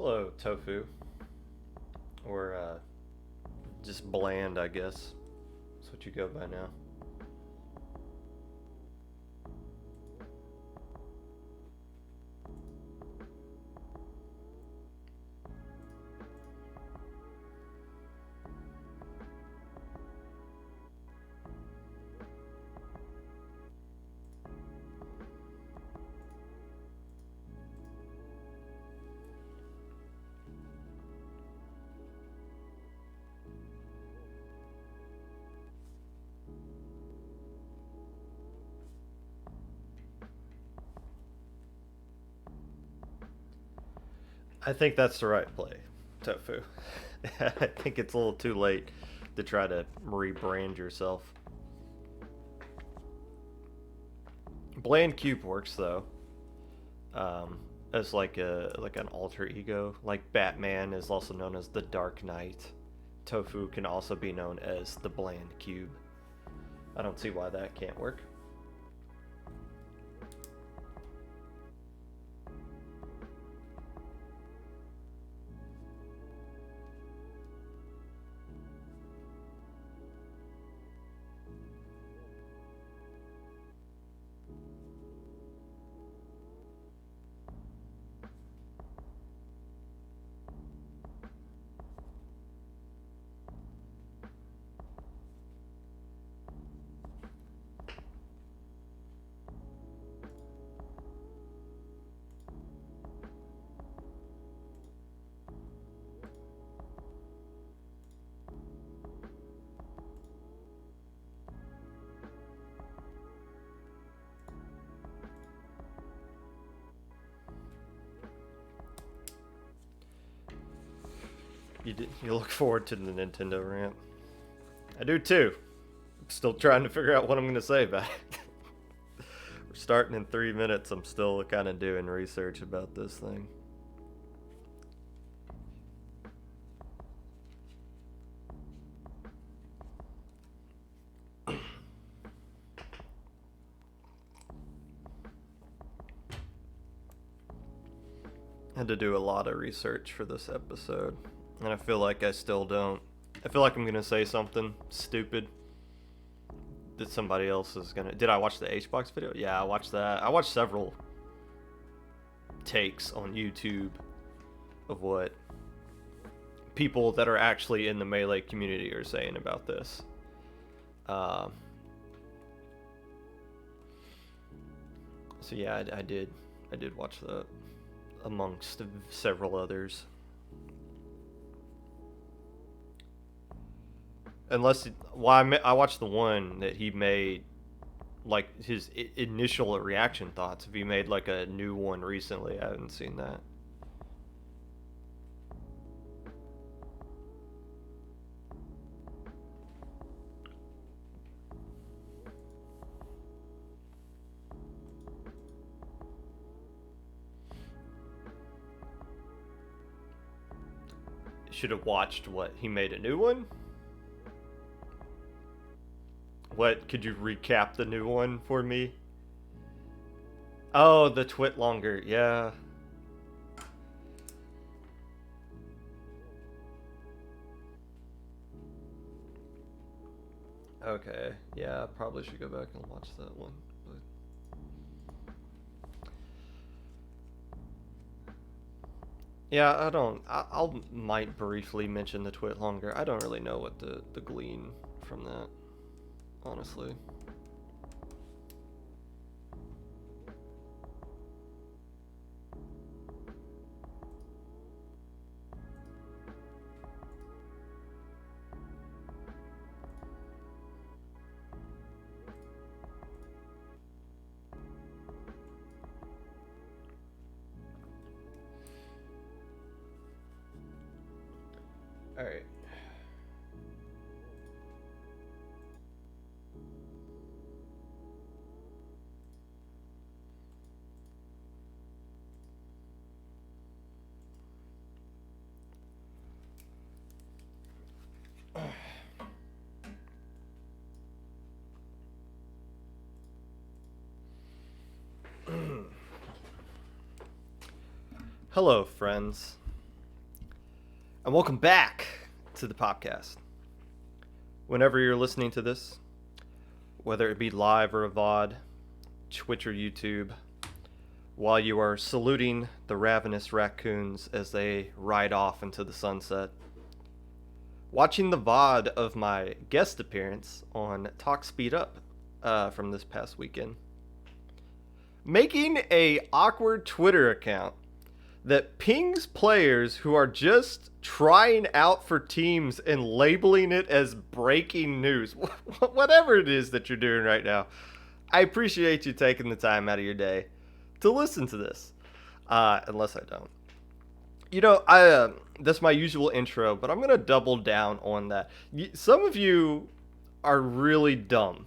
Hello, tofu. Or, just bland, I guess. That's what you go by now. I think that's the right play, tofu. I think it's a little too late to try to rebrand yourself. Bland cube works though, as like an alter ego. Like Batman is also known as the Dark Knight. Tofu can also be known as the bland cube. I don't see why that can't work. You look forward to the Nintendo rant. I do too. I'm still trying to figure out what I'm gonna say about it. We're starting in 3 minutes. I'm still kind of doing research about this thing. Had to do a lot of research for this episode, and I feel like I still don't. I feel like I'm gonna say something stupid that somebody else is gonna. Did I watch the HBox video? Yeah, I watched that. I watched several takes on YouTube of what people that are actually in the Melee community are saying about this. Uh, so yeah, I did. I did watch that amongst several others. Unless, well, I watched the one that he made, like his initial reaction thoughts. If he made like a new one recently, I haven't seen that. Should have watched what he made a new one. What could you recap the new one for me? Oh, the twit longer, yeah. Okay, yeah, I probably should go back and watch that one. But yeah, I don't. I'll might briefly mention the twit longer. I don't really know what the glean from that, honestly. All right. Hello, friends. And welcome back to the Popcast. Whenever you're listening to this, whether it be live or a VOD, Twitch or YouTube, while you are saluting the ravenous raccoons as they ride off into the sunset, watching the VOD of my guest appearance on Talk Speed Up from this past weekend, making a awkward Twitter account that pings players who are just trying out for teams and labeling it as breaking news. Whatever it is that you're doing right now, I appreciate you taking the time out of your day to listen to this. Unless I don't. You know, that's my usual intro, but I'm going to double down on that. Some of you are really dumb.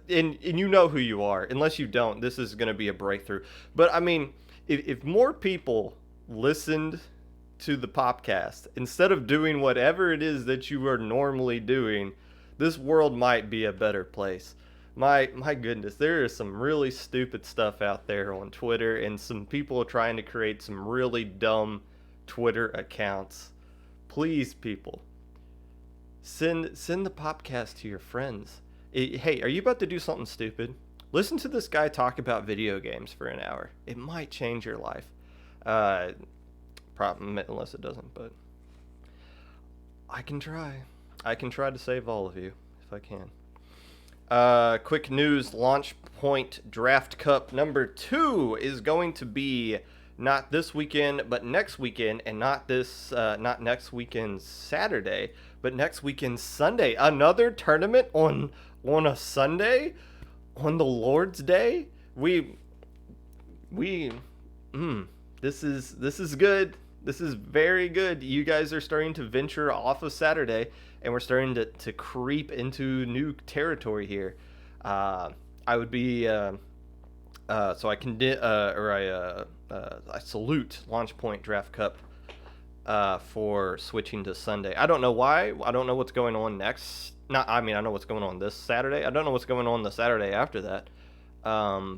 And you know who you are. Unless you don't, this is going to be a breakthrough. But I mean, if more people listened to the Popcast instead of doing whatever it is that you are normally doing, this world might be a better place. My goodness, there is some really stupid stuff out there on Twitter, and some people trying to create some really dumb Twitter accounts. Please, people, send the Popcast to your friends. Hey, are you about to do something stupid? Listen to this guy talk about video games for an hour. It might change your life. Problem, unless it doesn't, but I can try. I can try to save all of you if I can. Quick news, Launch Point Draft Cup number 2 is going to be not this weekend, but next weekend, and not next weekend Saturday, but next weekend Sunday. Another tournament on a Sunday? On the Lord's Day? This is good. This is very good. You guys are starting to venture off of Saturday, and we're starting to creep into new territory here. I would be so I salute Launch Point Draft Cup for switching to Sunday. I don't know why. I don't know what's going on next. I know what's going on this Saturday. I don't know what's going on the Saturday after that. High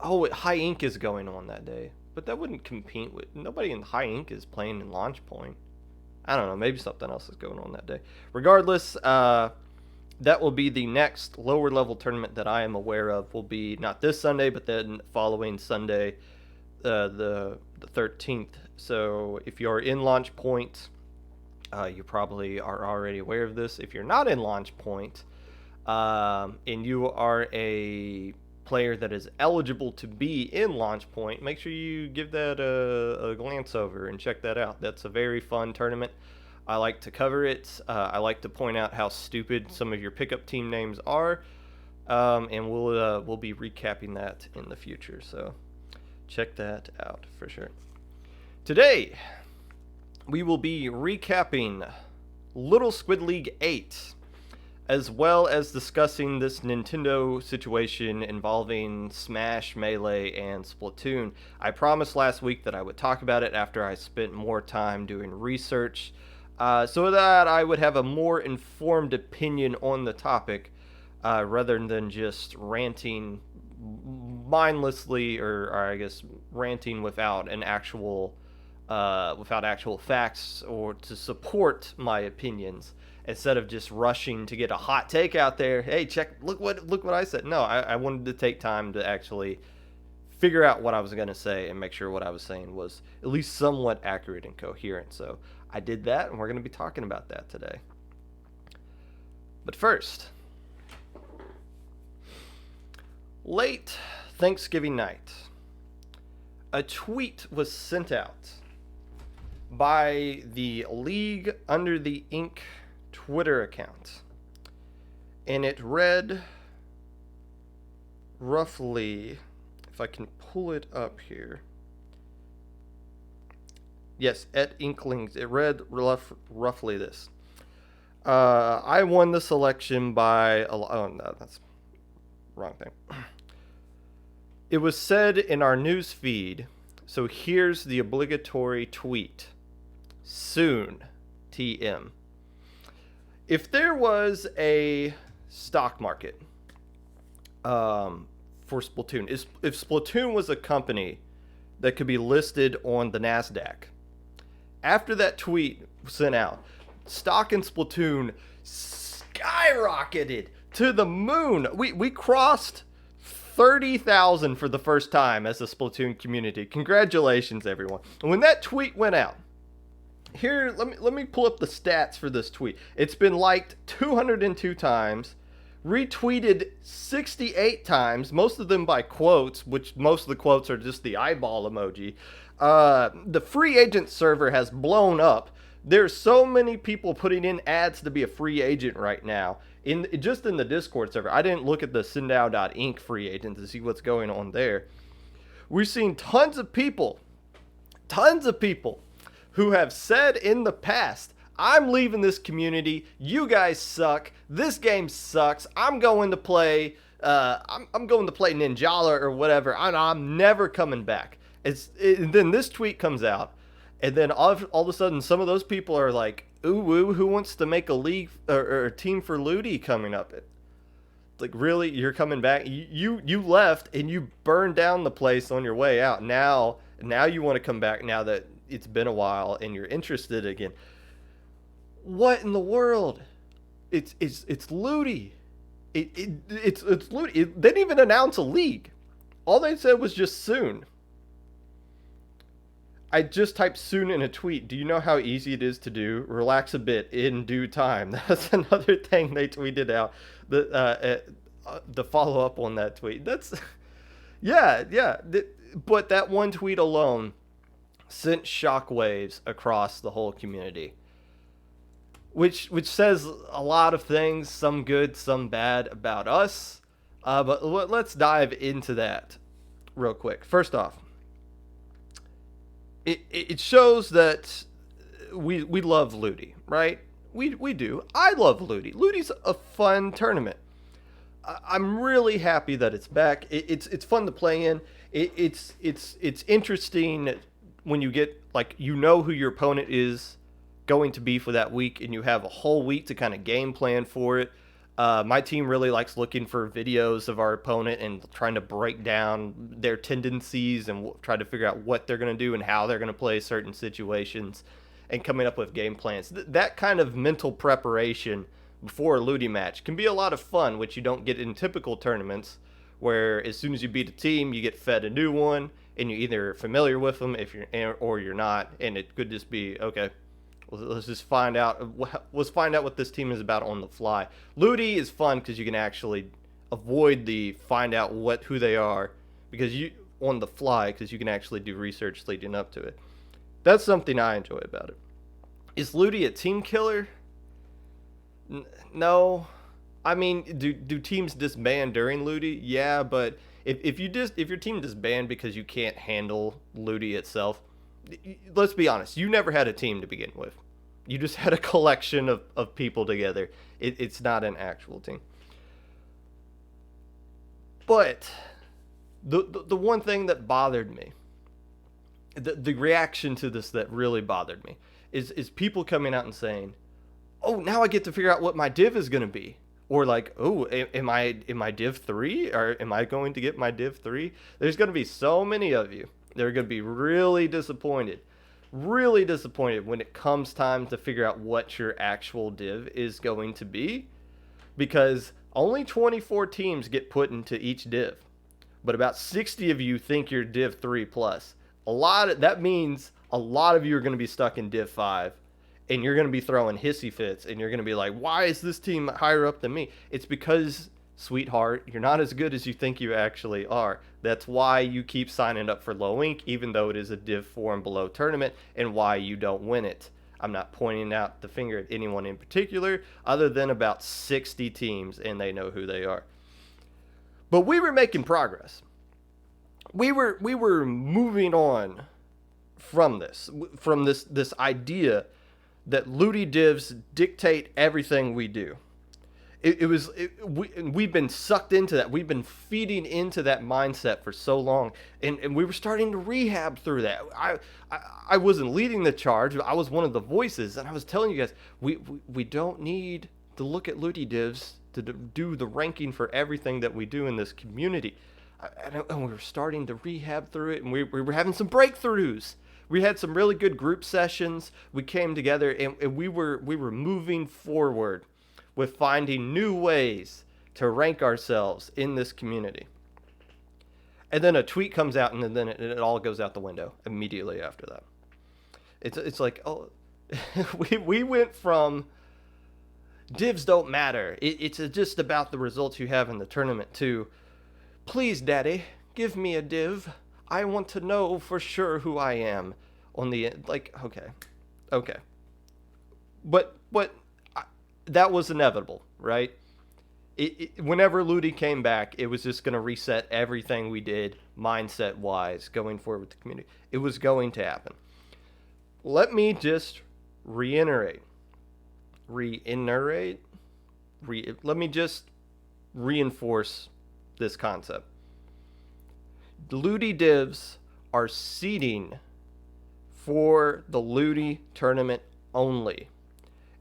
Inc is going on that day, but that wouldn't compete with. Nobody in High Inc is playing in Launch Point. I don't know. Maybe something else is going on that day. Regardless, that will be the next lower level tournament that I am aware of. Will be not this Sunday, but then following Sunday, the 13th. So if you're in Launch Point, you probably are already aware of this. If you're not in Launch Point, and you are a player that is eligible to be in Launch Point, make sure you give that a glance over and check that out. That's a very fun tournament. I like to cover it. I like to point out how stupid some of your pickup team names are, and we'll be recapping that in the future. So check that out for sure. Today, we will be recapping Little Squid League 8, as well as discussing this Nintendo situation involving Smash, Melee, and Splatoon. I promised last week that I would talk about it after I spent more time doing research, so that I would have a more informed opinion on the topic, rather than just ranting mindlessly, or I guess ranting without actual facts or to support my opinions, instead of just rushing to get a hot take out there. Hey, look what I said. No, I wanted to take time to actually figure out what I was going to say and make sure what I was saying was at least somewhat accurate and coherent. So I did that, and we're going to be talking about that today. But first, late Thanksgiving night, a tweet was sent out by the League Under the Ink Twitter account, and it read roughly, if I can pull it up here, yes, at Inklings, it read roughly this: I won the selection by oh no, that's wrong thing. It was said in our news feed, so here's the obligatory tweet. Soon, TM. If there was a stock market for Splatoon, if Splatoon was a company that could be listed on the NASDAQ, after that tweet sent out, stock in Splatoon skyrocketed to the moon. We crossed 30,000 for the first time as a Splatoon community. Congratulations, everyone. And when that tweet went out, here, let me pull up the stats for this tweet. It's been liked 202 times, retweeted 68 times, most of them by quotes, which most of the quotes are just the eyeball emoji. The free agent server has blown up. There's so many people putting in ads to be a free agent right now. Just in the Discord server. I didn't look at the Sindao.Inc. free agent to see what's going on there. We're seeing tons of people who have said in the past, I'm leaving this community, you guys suck, this game sucks, I'm going to play Ninjala or whatever, I'm never coming back. And then this tweet comes out, and then all of a sudden some of those people are like, ooh woo, who wants to make a league or a team for Luti coming up? It's like, really? You're coming back? You left and you burned down the place on your way out. Now you want to come back now that it's been a while and you're interested again. What in the world? It's Luti. It's Luti. They didn't even announce a league. All they said was just soon. I just typed soon in a tweet. Do you know how easy it is to do? Relax a bit in due time. That's another thing they tweeted out. The follow up on that tweet. That's yeah. But that one tweet alone sent shockwaves across the whole community, which says a lot of things, some good, some bad about us. But let's dive into that real quick. First off, it shows that we love Luti, right? We do. I love Luti. Luti's a fun tournament. I'm really happy that it's back. It's fun to play in. It's interesting when you get, like, you know who your opponent is going to be for that week, and you have a whole week to kind of game plan for it. My team really likes looking for videos of our opponent and trying to break down their tendencies and try to figure out what they're going to do and how they're going to play certain situations and coming up with game plans. That kind of mental preparation before a Luti match can be a lot of fun, which you don't get in typical tournaments, where as soon as you beat a team, you get fed a new one, and you're either familiar with them or you're not, and it could just be, okay, let's just find out. Let's find out what this team is about on the fly. Luti is fun because you can actually avoid the find out who they are because you on the fly because you can actually do research leading up to it. That's something I enjoy about it. Is Luti a team killer? No. I mean, do teams disband during Luti? Yeah, but if your team disband because you can't handle Luti itself, let's be honest, you never had a team to begin with. You just had a collection of people together. It's not an actual team. But the one thing that bothered me, the reaction to this that really bothered me, is people coming out and saying, oh, now I get to figure out what my div is going to be. Or like, oh, am I div 3? Or am I going to get my div 3? There's going to be so many of you. They're going to be really disappointed when it comes time to figure out what your actual div is going to be, because only 24 teams get put into each div, but about 60 of you think you're div 3 plus. That means a lot of you are going to be stuck in div 5, and you're going to be throwing hissy fits, and you're going to be like, why is this team higher up than me? It's because, sweetheart, you're not as good as you think you actually are. That's why you keep signing up for low ink, even though it is a div 4 and below tournament, and why you don't win it. I'm not pointing out the finger at anyone in particular, other than about 60 teams, and they know who they are. But we were making progress. We were moving on from this idea that Luti divs dictate everything we do. We've been sucked into that. We've been feeding into that mindset for so long, and we were starting to rehab through that. I wasn't leading the charge. I was one of the voices, and I was telling you guys, we don't need to look at Luti divs to do the ranking for everything that we do in this community. And we were starting to rehab through it, and we were having some breakthroughs. We had some really good group sessions. We came together and we were moving forward with finding new ways to rank ourselves in this community. And then a tweet comes out, and then it all goes out the window immediately after that. It's like, oh, we went from divs don't matter. It's just about the results you have in the tournament to, please, daddy, give me a div. I want to know for sure who I am on the end. Like, okay. But that was inevitable, right? Whenever Luti came back, it was just going to reset everything we did mindset-wise going forward with the community. It was going to happen. Let me just reiterate. Let me just reinforce this concept. Luti divs are seeding for the Luti tournament only.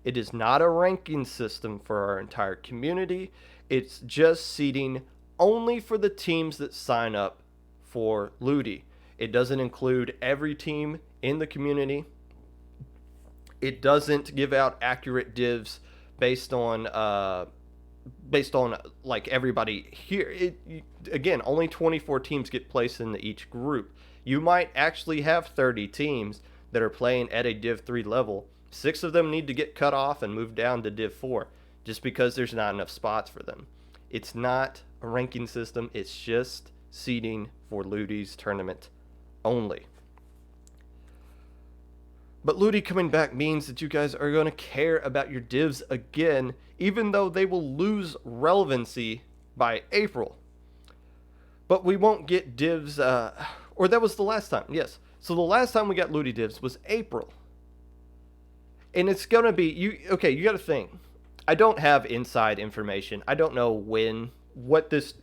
It is not a ranking system for our entire community. It's just seeding only for the teams that sign up for Luti. It doesn't include every team in the community. It doesn't give out accurate divs based on like everybody here. Again, only 24 teams get placed into each group. You might actually have 30 teams that are playing at a Div 3 level. 6 of them need to get cut off and moved down to Div 4 just because there's not enough spots for them. It's not a ranking system. It's just seeding for Luti's tournament only. But Luti coming back means that you guys are going to care about your divs again, even though they will lose relevancy by April. But we won't get divs, or that was the last time, yes. So the last time we got Luti divs was April. And it's going to be, you got to think. I don't have inside information. I don't know what this,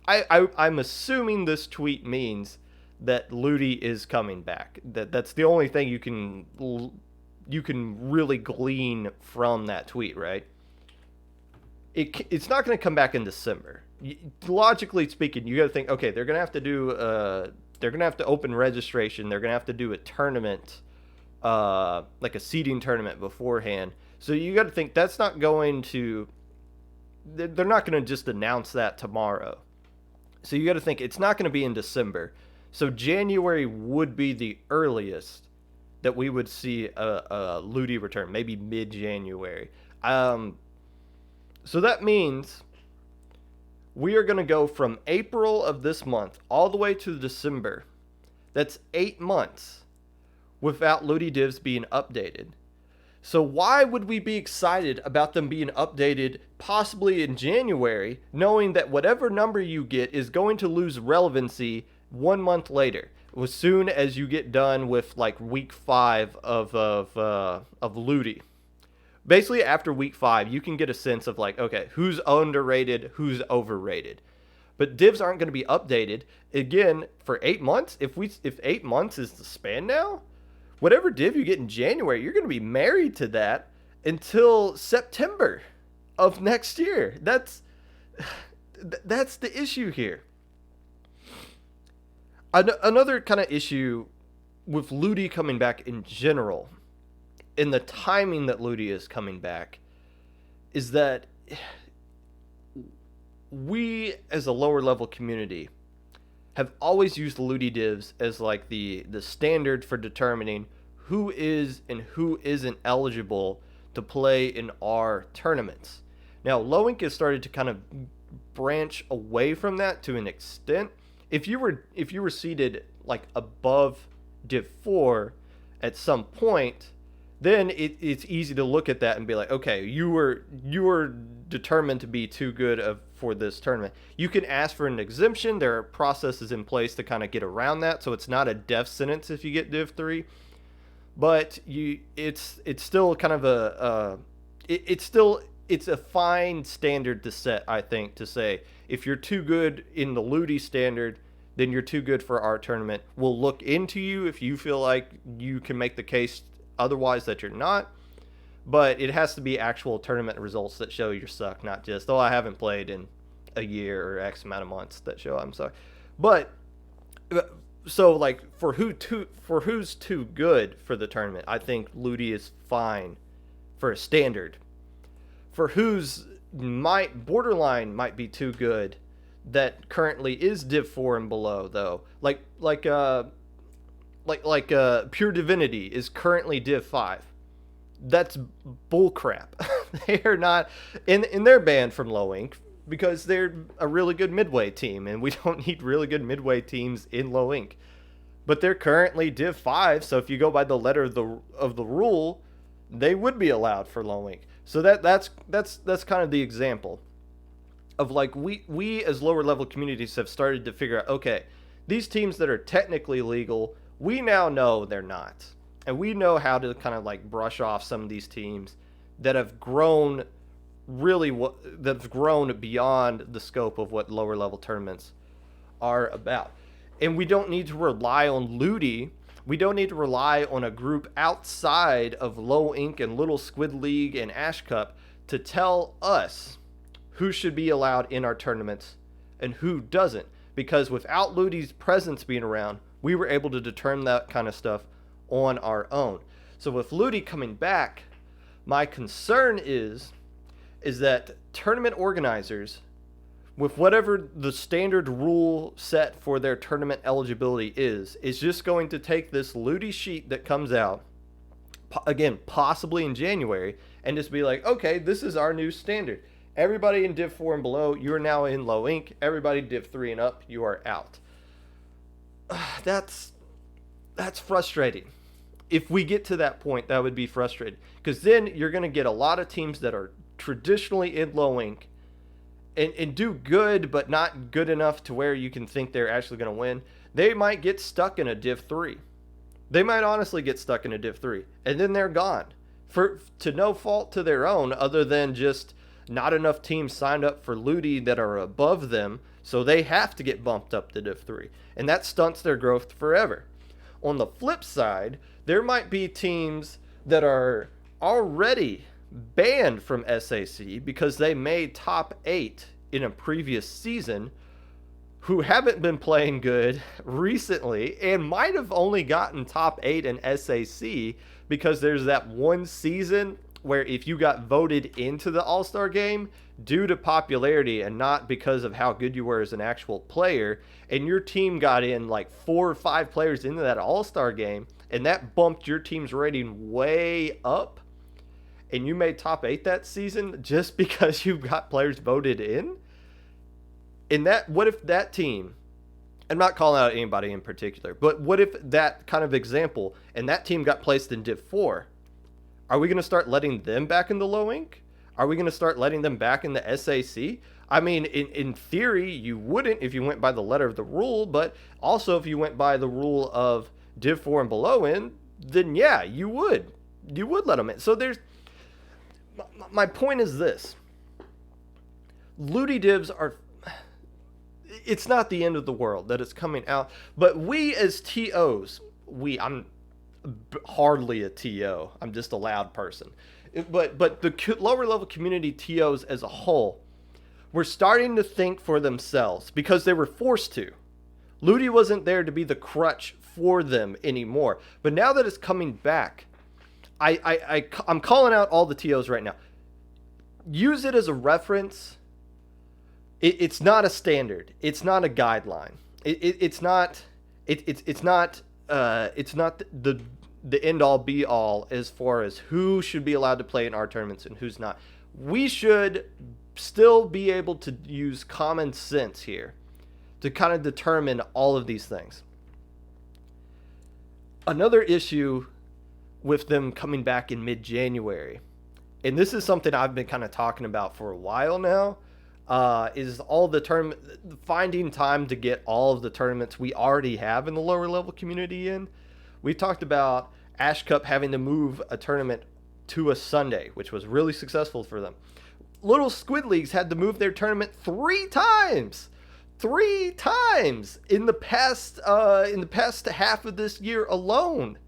I'm assuming this tweet means that Luti is coming back. That's the only thing you can really glean from that tweet, right? It's not going to come back in December. Logically speaking, you got to think, okay, they're going to have to do they're going to have to open registration. They're going to have to do a tournament, like a seeding tournament beforehand. So you got to think that's not going to, they're not going to just announce that tomorrow. So you got to think it's not going to be in December. So January would be the earliest that we would see a Luti return, maybe mid-January. So that means we are going to go from April of this month all the way to December. That's 8 months without Luti divs being updated. So why would we be excited about them being updated possibly in January, knowing that whatever number you get is going to lose relevancy 1 month later, as soon as you get done with like week 5 of Luti? Basically, after week 5, you can get a sense of like, okay, who's underrated, who's overrated. But divs aren't going to be updated again for 8 months. If 8 months is the span now, whatever div you get in January, you're going to be married to that until September of next year. That's the issue here. Another kind of issue with Luti coming back in general, in the timing that Luti is coming back, is that we as a lower level community have always used Luti divs as like the standard for determining who is and who isn't eligible to play in our tournaments. Now, Low Inc has started to kind of branch away from that to an extent. If you were seated like above Div 4 at some point, then it's easy to look at that and be like, okay, you were determined to be too good for this tournament. You can ask for an exemption. There are processes in place to kind of get around that, so it's not a death sentence if you get Div 3. But it's still kind of it's a fine standard to set, I think, to say if you're too good in the Luti standard, then you're too good for our tournament. We'll look into you if you feel like you can make the case otherwise that you're not. But it has to be actual tournament results that show you suck, not just, oh, I haven't played in a year or X amount of months that show I'm sorry. But So like for who's too good for the tournament, I think Luti is fine for a standard. For who's might borderline might be too good, that currently is Div 4 and below though. Pure Divinity is currently Div 5. That's bullcrap. They are not in they're banned from low ink because they're a really good midway team, and we don't need really good midway teams in low ink. But they're currently Div 5, so if you go by the letter of the rule, they would be allowed for low ink. So that's kind of the example of like we as lower level communities have started to figure out, okay, these teams that are technically legal, we now know they're not. And we know how to kind of like brush off some of these teams that have grown that have grown beyond the scope of what lower level tournaments are about. And we don't need to rely on Luti. We don't need to rely on a group outside of Low Ink and Little Squid League and Ash Cup to tell us who should be allowed in our tournaments and who doesn't. Because without Luti's presence being around, we were able to determine that kind of stuff on our own. So with Luti coming back, my concern is that tournament organizers, with whatever the standard rule set for their tournament eligibility is just going to take this Luti sheet that comes out, again, possibly in January, and just be like, okay, this is our new standard. Everybody in Div 4 and below, you are now in low ink. Everybody Div 3 and up, you are out. That's frustrating. If we get to that point, that would be frustrating. Because then you're going to get a lot of teams that are traditionally in low ink and do good, but not good enough to where you can think they're actually going to win. They might get stuck in a Div 3. They might honestly get stuck in a Div 3. And then they're gone. To no fault to their own, other than just not enough teams signed up for Luti that are above them, so they have to get bumped up to Div 3. And that stunts their growth forever. On the flip side, there might be teams that are already banned from SAC because they made top 8 in a previous season, who haven't been playing good recently and might have only gotten top 8 in SAC because there's that one season where if you got voted into the All-Star game due to popularity and not because of how good you were as an actual player, and your team got in like 4 or 5 players into that All-Star game, and that bumped your team's rating way up, and you made top 8 that season just because you got players voted in? And what if that team, I'm not calling out anybody in particular, but what if that kind of example, and that team got placed in Div 4? Are we going to start letting them back in the low ink? Are we going to start letting them back in the SAC? I mean, in theory, you wouldn't if you went by the letter of the rule, but also if you went by the rule of Div 4 and below in, then yeah, you would. You would let them in. So my point is this. Luti divs are, it's not the end of the world that it's coming out, but we as TOs, I'm hardly a TO. I'm just a loud person. But the lower level community TOs as a whole were starting to think for themselves because they were forced to. Luti wasn't there to be the crutch for them anymore. But now that it's coming back, I'm calling out all the TOs right now. Use it as a reference. It's not a standard. It's not a guideline. It's not the end all be all as far as who should be allowed to play in our tournaments and who's not. We should still be able to use common sense here to kind of determine all of these things. Another issue with them coming back in mid-January, and this is something I've been kind of talking about for a while now, is all the finding time to get all of the tournaments we already have in the lower level community in. We talked about Ash Cup having to move a tournament to a Sunday, which was really successful for them. Little Squid Leagues had to move their tournament 3 times. 3 times in the past half of this year alone.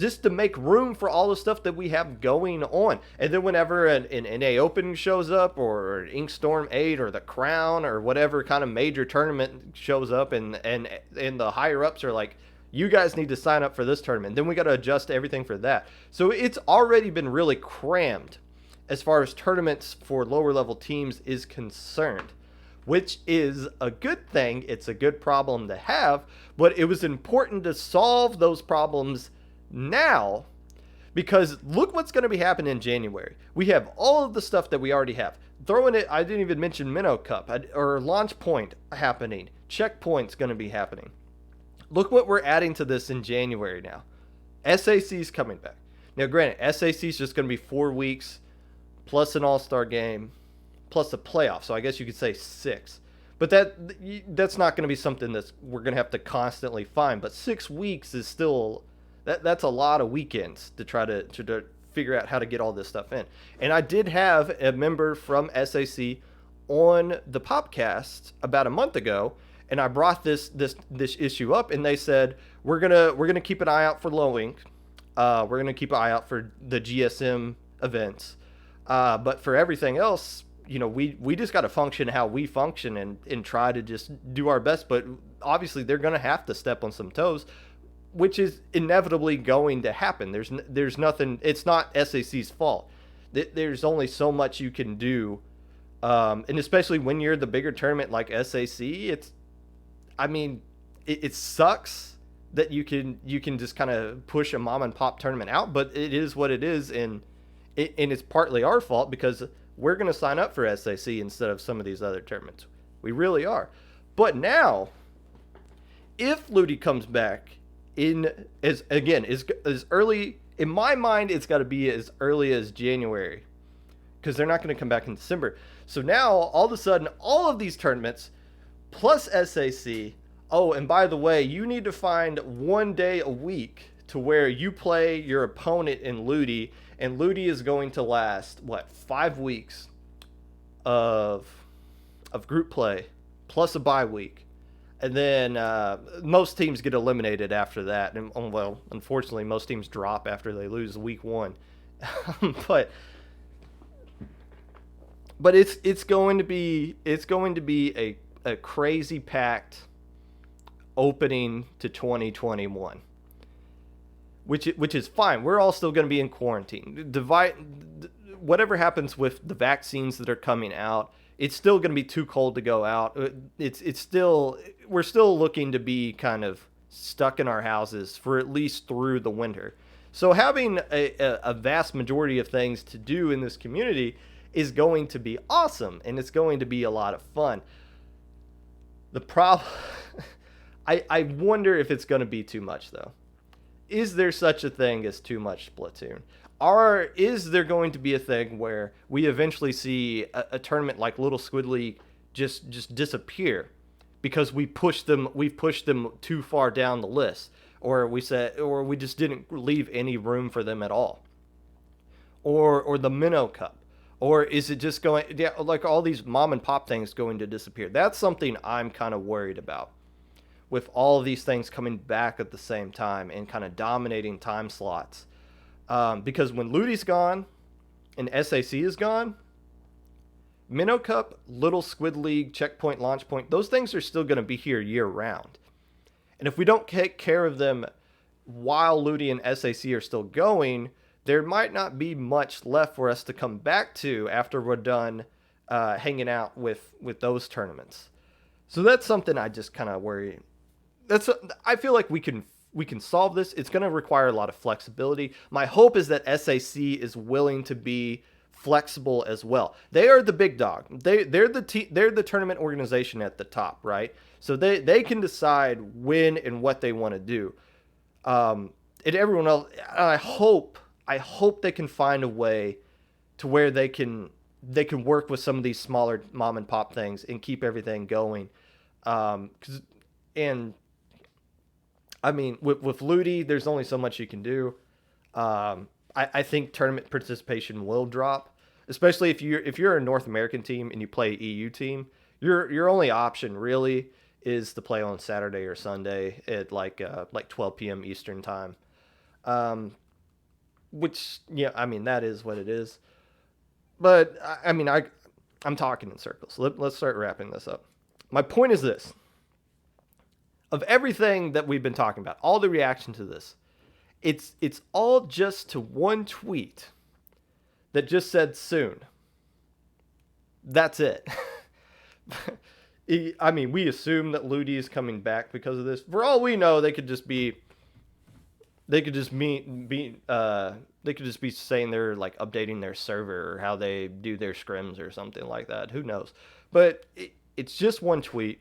just to make room for all the stuff that we have going on. And then whenever an NA Open shows up, or Inkstorm 8, or the Crown, or whatever kind of major tournament shows up, and the higher ups are like, you guys need to sign up for this tournament, then we got to adjust everything for that. So it's already been really crammed as far as tournaments for lower level teams is concerned, which is a good thing. It's a good problem to have, but it was important to solve those problems now, because look what's going to be happening in January. We have all of the stuff that we already have. Throwing it, I didn't even mention Minnow Cup or Launch Point happening. Checkpoint's going to be happening. Look what we're adding to this in January now. SAC's coming back. Now, granted, SAC's just going to be 4 weeks, plus an all-star game, plus a playoff. So I guess you could say 6. But that's not going to be something that we're going to have to constantly find. But 6 weeks is still... That's a lot of weekends to try to figure out how to get all this stuff in. And I did have a member from SAC on the Popcast about a month ago, and I brought this issue up, and they said we're gonna keep an eye out for low ink, we're gonna keep an eye out for the GSM events, but for everything else, we just got to function how we function and try to just do our best. But obviously they're gonna have to step on some toes, which is inevitably going to happen. There's nothing. It's not SAC's fault. There's only so much you can do, and especially when you're the bigger tournament like SAC, it sucks that you can just kind of push a mom and pop tournament out, but it is what it is, and it's partly our fault because we're going to sign up for SAC instead of some of these other tournaments. We really are. But now, if Luti comes back as early, in my mind, it's got to be as early as January, because they're not going to come back in December. So now all of a sudden, all of these tournaments plus SAC. Oh, and by the way, you need to find 1 day a week to where you play your opponent in Luti, and Luti is going to last 5 weeks of group play plus a bye week. And then most teams get eliminated after that. And, well, unfortunately, most teams drop after they lose week 1. but it's going to be a crazy packed opening to 2021, which is fine. We're all still going to be in quarantine. Whatever happens with the vaccines that are coming out, it's still going to be too cold to go out. We're still looking to be kind of stuck in our houses for at least through the winter. So having a vast majority of things to do in this community is going to be awesome, and it's going to be a lot of fun. The problem, I wonder if it's going to be too much, though. Is there such a thing as too much Splatoon? Or is there going to be a thing where we eventually see a tournament like Little Squid League just disappear because we've pushed them too far down the list, or we just didn't leave any room for them at all? Or the Minnow Cup? Or is it just going, like all these mom and pop things going to disappear? That's something I'm kind of worried about, with all of these things coming back at the same time and kind of dominating time slots. Because when Luti's gone and SAC is gone, Minnow Cup, Little Squid League, Checkpoint, Launch Point, those things are still going to be here year round. And if we don't take care of them while Luti and SAC are still going, there might not be much left for us to come back to after we're done hanging out with those tournaments. So that's something I just kind of worry. I feel like we can solve this. It's going to require a lot of flexibility. My hope is that SAC is willing to be flexible as well. They are the big dog. They're the tournament organization at the top, right? So they can decide when and what they want to do. And everyone else, I hope they can find a way to where they can work with some of these smaller mom and pop things and keep everything going. With Luti, there's only so much you can do. I think tournament participation will drop, especially if you're a North American team and you play EU team. Your only option really is to play on Saturday or Sunday at like 12 p.m. Eastern time. Um, which, yeah, I mean, that is what it is. But, I mean, I'm talking in circles. Let's start wrapping this up. My point is this. Of everything that we've been talking about, all the reaction to this, it's all just to one tweet that just said soon. That's it. I mean, we assume that Luti is coming back because of this. For all we know, they could just be saying they're like updating their server or how they do their scrims or something like that. Who knows? But it's just one tweet.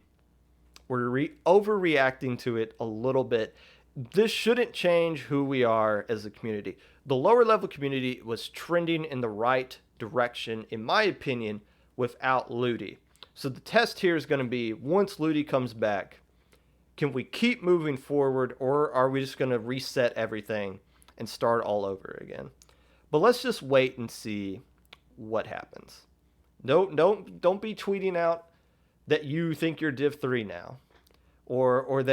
We're overreacting to it a little bit. This shouldn't change who we are as a community. The lower level community was trending in the right direction, in my opinion, without Luti. So the test here is going to be, once Luti comes back, can we keep moving forward, or are we just going to reset everything and start all over again? But let's just wait and see what happens. Don't be tweeting out that you think you're Div 3 now, or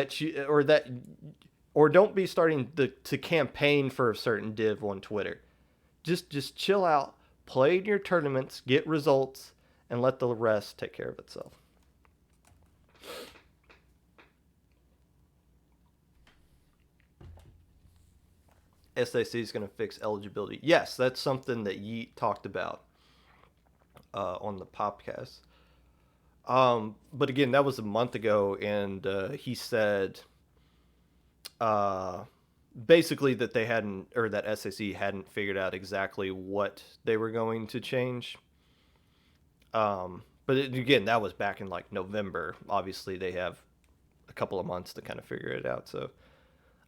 don't be starting to campaign for a certain div on Twitter. Just chill out, play in your tournaments, get results, and let the rest take care of itself. SAC is going to fix eligibility. Yes, that's something that Yeet talked about on the Popcast. But again, that was a month ago, and he said basically that they hadn't, or that SAC hadn't figured out exactly what they were going to change. But again, that was back in like November. Obviously, they have a couple of months to kind of figure it out. So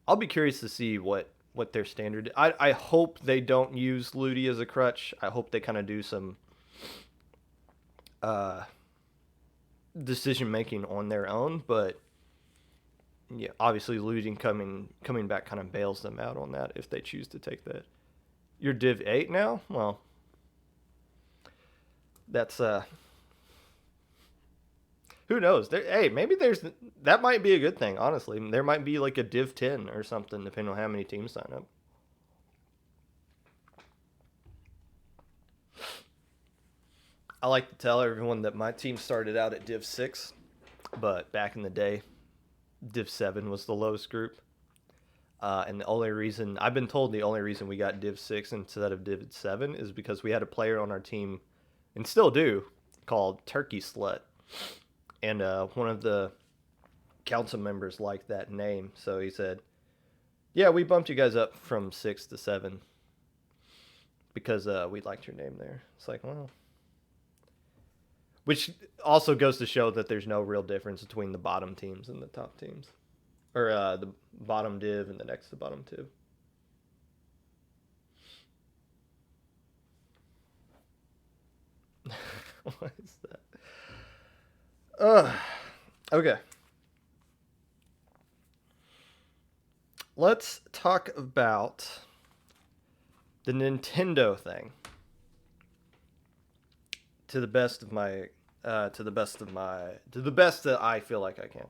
I'll be curious to see what their standard. I hope they don't use Luti as a crutch. I hope they kind of do some decision making on their own. But yeah, obviously Luti coming back kind of bails them out on that if they choose to take that. You're Div 8 now? Well, that's who knows? Maybe that might be a good thing, honestly. There might be like a Div 10 or something, depending on how many teams sign up. I like to tell everyone that my team started out at Div 6, but back in the day, Div 7 was the lowest group. And the only reason we got Div 6 instead of Div 7 is because we had a player on our team, and still do, called Turkey Slut. And one of the council members liked that name, so he said, yeah, we bumped you guys up from 6 to 7 because we liked your name there. It's like, well, which also goes to show that there's no real difference between the bottom teams and the top teams, or the bottom div and the next to bottom div. What is that? Okay. Let's talk about the Nintendo thing. To the best that I feel like I can.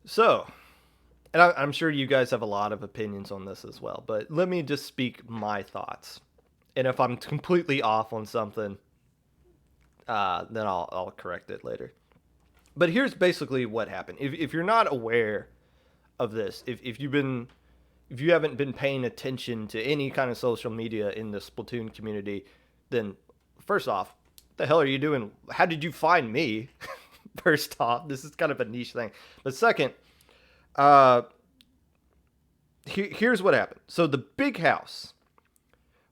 So, and I'm sure you guys have a lot of opinions on this as well, but let me just speak my thoughts. And if I'm completely off on something, then I'll correct it later. But here's basically what happened. If you're not aware of this, if you haven't been paying attention to any kind of social media in the Splatoon community, then first off, what the hell are you doing? How did you find me? First off, this is kind of a niche thing. But second, here's what happened. So the Big House,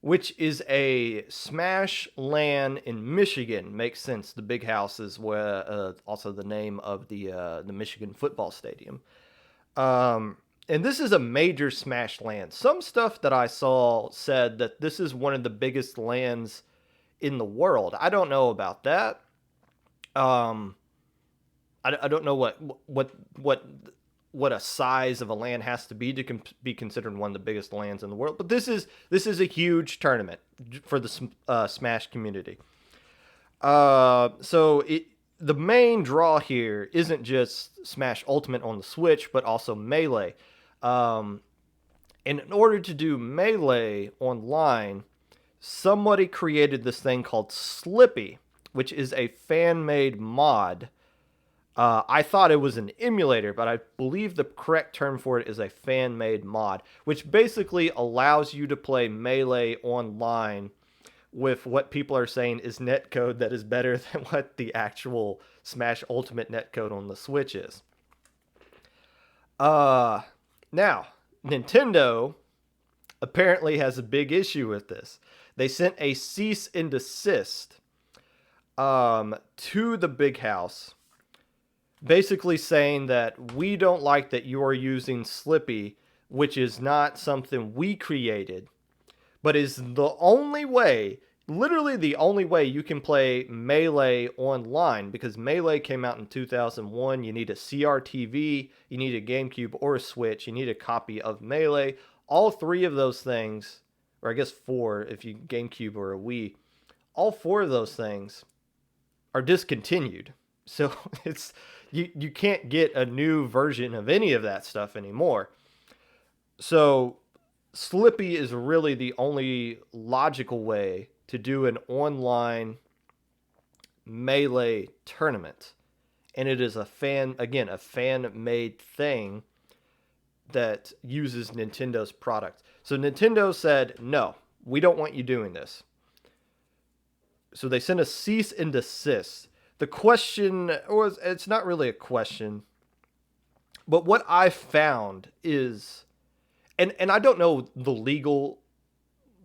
which is a Smash LAN in Michigan, makes sense. The Big House is where also the name of the Michigan football stadium. And this is a major Smash LAN. Some stuff that I saw said that this is one of the biggest LANs in the world. I don't know about that. I don't know what a size of a LAN has to be considered one of the biggest LANs in the world. But this is a huge tournament for the Smash community. So the main draw here isn't just Smash Ultimate on the Switch, but also Melee. And in order to do Melee online, somebody created this thing called Slippy, which is a fan-made mod. I thought it was an emulator, but I believe the correct term for it is a fan-made mod, which basically allows you to play Melee online with what people are saying is netcode that is better than what the actual Smash Ultimate netcode on the Switch is. Now, Nintendo apparently has a big issue with this. They sent a cease and desist to the big house, basically saying that we don't like that you are using Slippy, which is not something we created, but is the only way, literally the only way you can play Melee online, because Melee came out in 2001. You need a CRTV, you need a GameCube or a Switch, you need a copy of Melee. All three of those things, or I guess four if you GameCube or a Wii, all four of those things are discontinued. So it's you can't get a new version of any of that stuff anymore. So Slippy is really the only logical way to do an online Melee tournament. And it is a fan-made thing that uses Nintendo's product. So Nintendo said, no, we don't want you doing this. So they sent a cease and desist. The question was, it's not really a question, but what I found is, and I don't know the legal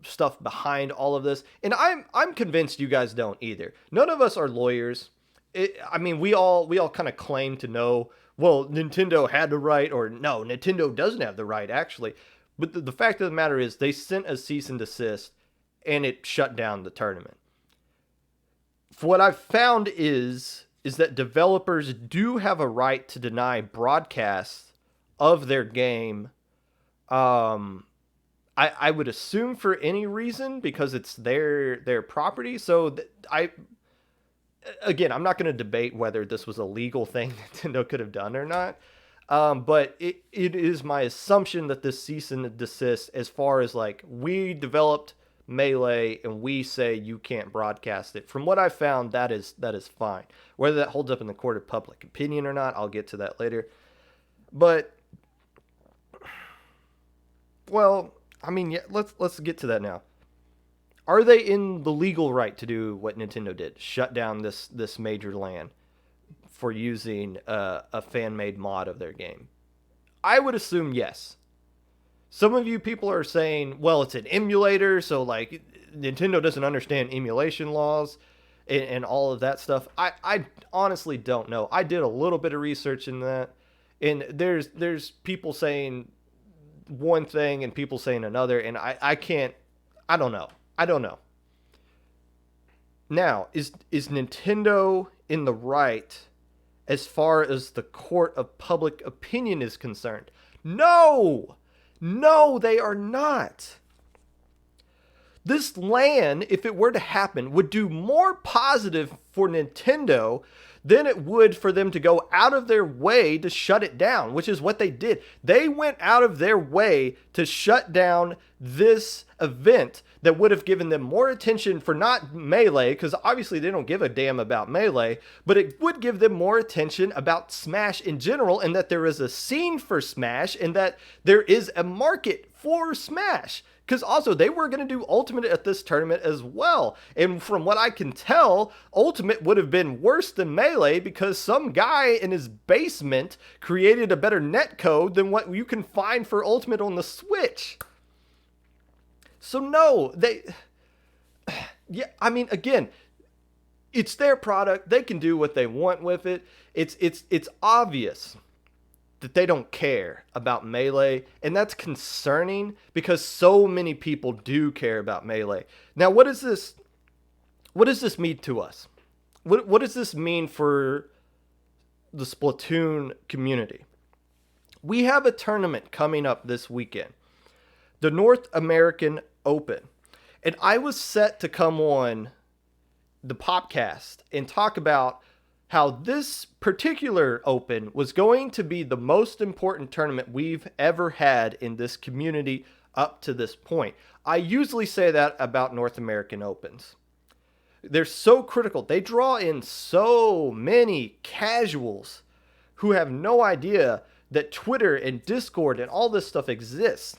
stuff behind all of this, and I'm convinced you guys don't either. None of us are lawyers. We all kind of claim to know, well, Nintendo had the right, or no, Nintendo doesn't have the right, actually. But the fact of the matter is, they sent a cease and desist, and it shut down the tournament. For what I've found is that developers do have a right to deny broadcasts of their game. I would assume for any reason, because it's their property. So I'm not going to debate whether this was a legal thing Nintendo could have done or not. But it is my assumption that this cease and desist, as far as like, we developed Melee and we say you can't broadcast it, from what I found, that is fine. Whether that holds up in the court of public opinion or not, I'll get to that later. But, well, yeah, let's get to that now. Are they in the legal right to do what Nintendo did? Shut down this major LAN for using a fan-made mod of their game? I would assume yes. Some of you people are saying, well, it's an emulator, so like Nintendo doesn't understand emulation laws and all of that stuff. I honestly don't know. I did a little bit of research in that, and there's people saying one thing and people saying another, and I don't know. Now, is Nintendo in the right as far as the court of public opinion is concerned? No, they are not. This LAN, if it were to happen, would do more positive for Nintendo than it would for them to go out of their way to shut it down, which is what they did. They went out of their way to shut down this event that would have given them more attention for not Melee, because obviously they don't give a damn about Melee, but it would give them more attention about Smash in general, and that there is a scene for Smash, and that there is a market for Smash. Because also, they were going to do Ultimate at this tournament as well. And from what I can tell, Ultimate would have been worse than Melee, because some guy in his basement created a better netcode than what you can find for Ultimate on the Switch. So no, again, it's their product. They can do what they want with it. It's obvious that they don't care about Melee, and that's concerning, because so many people do care about Melee. Now, what does this mean to us? What does this mean for the Splatoon community? We have a tournament coming up this weekend, the North American Open, and I was set to come on the Popcast and talk about how this particular Open was going to be the most important tournament we've ever had in this community up to this point. I usually say that about North American Opens. They're so critical. They draw in so many casuals who have no idea that Twitter and Discord and all this stuff exists.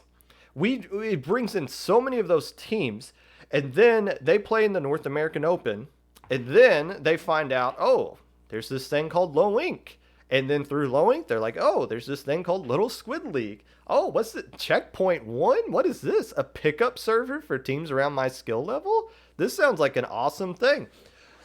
It brings in so many of those teams, and then they play in the North American Open, and then they find out, oh, there's this thing called Low Ink. And then through Low Ink, they're like, oh, there's this thing called Little Squid League. Oh, what's it? Checkpoint 1? What is this? A pickup server for teams around my skill level? This sounds like an awesome thing.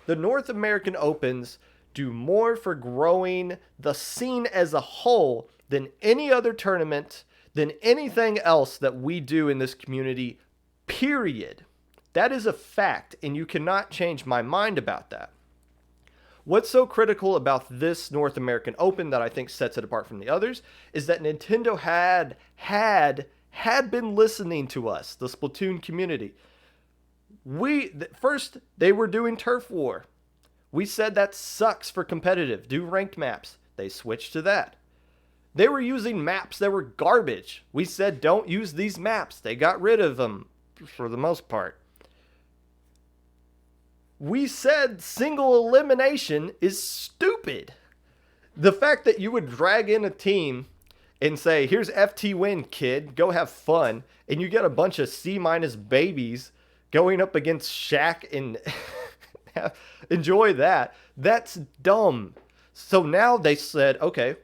The North American Opens do more for growing the scene as a whole than any other tournament, than anything else that we do in this community, period. That is a fact, and you cannot change my mind about that. What's so critical about this North American Open that I think sets it apart from the others is that Nintendo had been listening to us, the Splatoon community. First, they were doing Turf War. We said that sucks for competitive. Do ranked maps. They switched to that. They were using maps that were garbage. We said don't use these maps. They got rid of them for the most part. We said single elimination is stupid. The fact that you would drag in a team and say, here's FT win, kid, go have fun, and you get a bunch of C- babies going up against Shaq and enjoy that, that's dumb. So now they said, okay,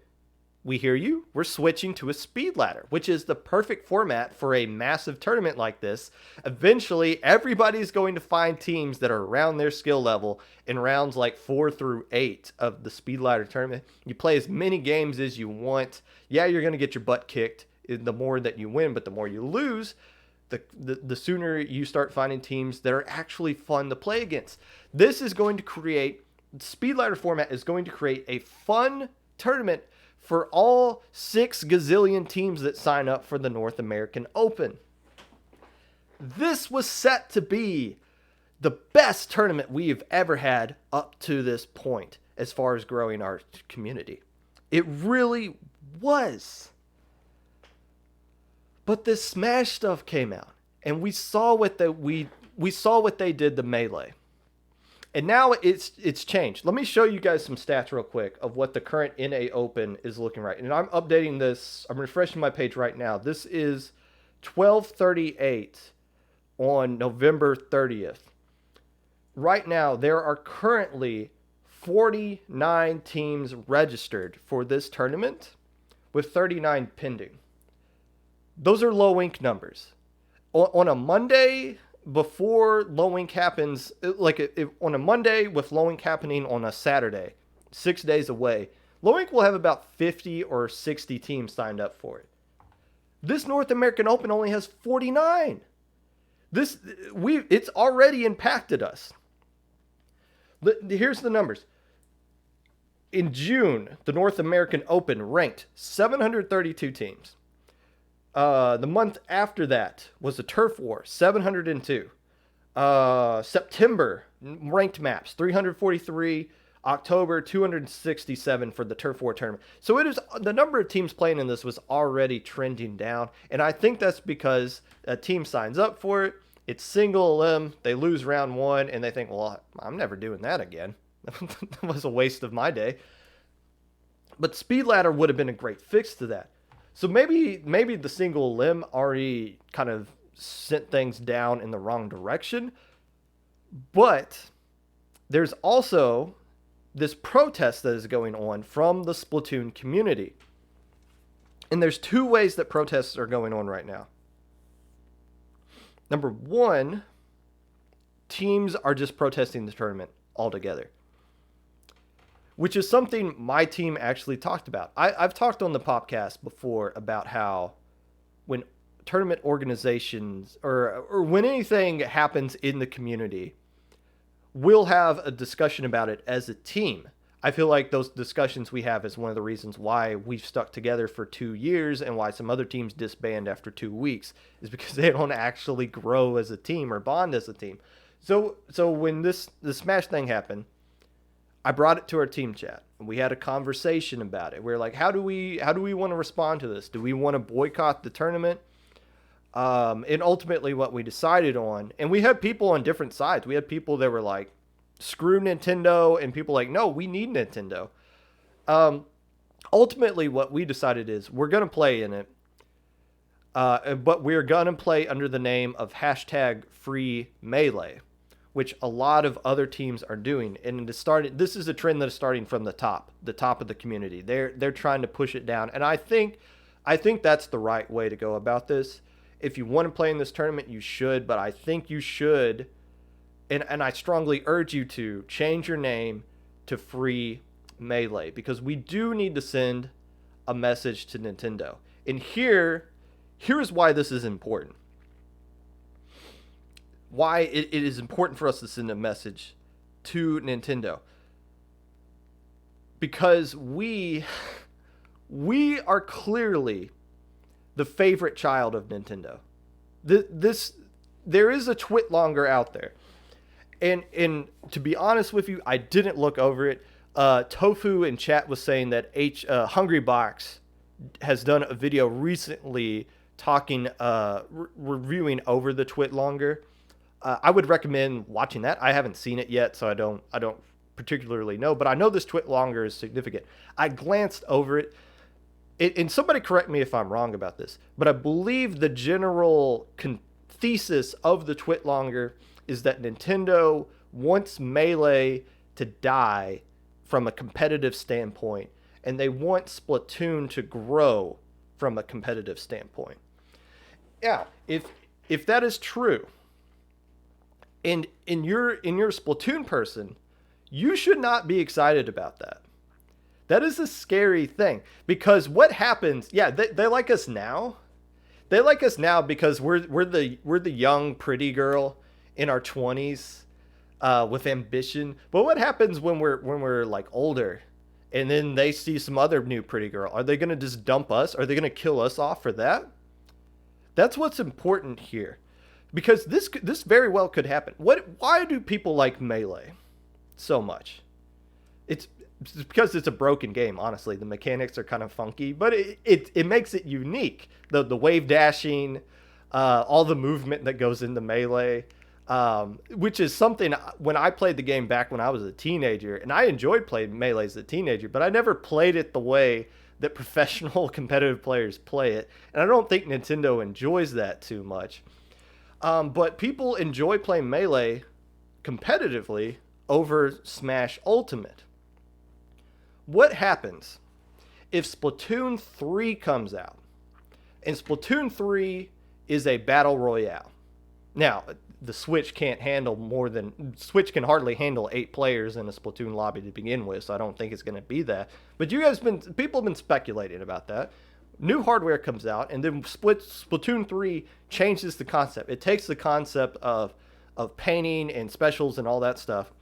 we hear you. We're switching to a speed ladder, which is the perfect format for a massive tournament like this. Eventually, everybody's going to find teams that are around their skill level in rounds like 4 through 8 of the speed ladder tournament. You play as many games as you want. Yeah, you're going to get your butt kicked the more that you win, but the more you lose, the sooner you start finding teams that are actually fun to play against. This is going to create, speed ladder format is going to create a fun tournament for all 6 gazillion teams that sign up for the North American Open. This was set to be the best tournament we've ever had up to this point as far as growing our community. It really was. But this Smash stuff came out, and we saw what they did to Melee. And now it's changed. Let me show you guys some stats real quick of what the current NA Open is looking right. And I'm updating this. I'm refreshing my page right now. This is 12:38 on November 30th. Right now, there are currently 49 teams registered for this tournament with 39 pending. Those are low ink numbers. On a Monday before Low Ink happens, on a Monday with Low Ink happening on a Saturday, 6 days away, Low Ink will have about 50 or 60 teams signed up for it. This North American Open only has 49. It's already impacted us. Here's the numbers. In June, the North American Open ranked 732 teams. The month after that was the Turf War, 702. September, ranked maps, 343. October, 267 for the Turf War tournament. So it is, the number of teams playing in this was already trending down. And I think that's because a team signs up for it. It's single elim. They lose round 1 and they think, well, I'm never doing that again. That was a waste of my day. But Speed Ladder would have been a great fix to that. So maybe the single limb already kind of sent things down in the wrong direction. But there's also this protest that is going on from the Splatoon community. And there's 2 ways that protests are going on right now. Number 1, teams are just protesting the tournament altogether, which is something my team actually talked about. I've talked on the Popcast before about how when tournament organizations or when anything happens in the community, we'll have a discussion about it as a team. I feel like those discussions we have is one of the reasons why we've stuck together for 2 years and why some other teams disband after 2 weeks is because they don't actually grow as a team or bond as a team. So when the Smash thing happened, I brought it to our team chat. We had a conversation about it. We are like, how do we want to respond to this? Do we want to boycott the tournament? And ultimately, what we decided on, and we had people on different sides. We had people that were like, screw Nintendo, and people like, no, we need Nintendo. Ultimately, what we decided is we're going to play in it, but we're going to play under the name of hashtag free melee, which a lot of other teams are doing. And this is a trend that is starting from the top of the community. They're trying to push it down. And I think that's the right way to go about this. If you want to play in this tournament, you should, but I think you should, and I strongly urge you to change your name to Free Melee, because we do need to send a message to Nintendo. And here's why this is important. Why it is important for us to send a message to Nintendo. Because we are clearly the favorite child of Nintendo. There is a Twitlonger out there. And to be honest with you, I didn't look over it. Tofu in chat was saying that Hungrybox has done a video recently talking, reviewing over the Twitlonger. I would recommend watching that. I haven't seen it yet, so I don't particularly know, but I know this Twitlonger is significant. I glanced over it. And somebody correct me if I'm wrong about this, but I believe the general thesis of the Twitlonger is that Nintendo wants Melee to die from a competitive standpoint, and they want Splatoon to grow from a competitive standpoint. Yeah, if that is true, and you're a Splatoon person, you should not be excited about that. That is a scary thing, because what happens? Yeah, they like us now. They like us now because we're the young pretty girl in our 20s with ambition. But what happens when we're like older, and then they see some other new pretty girl? Are they gonna just dump us? Are they gonna kill us off for that? That's what's important here, because this very well could happen. Why do people like Melee so much? It's because it's a broken game, honestly. The mechanics are kind of funky, but it makes it unique. The wave dashing, all the movement that goes into Melee, which is something when I played the game back when I was a teenager, and I enjoyed playing Melee as a teenager, but I never played it the way that professional competitive players play it, and I don't think Nintendo enjoys that too much. But people enjoy playing Melee competitively over Smash Ultimate. What happens if Splatoon 3 comes out? And Splatoon 3 is a battle royale. Now, the Switch can hardly handle 8 players in a Splatoon lobby to begin with, so I don't think it's going to be that. But people have been speculating about that. New hardware comes out, and then Splatoon 3 changes the concept. It takes the concept of painting and specials and all that stuff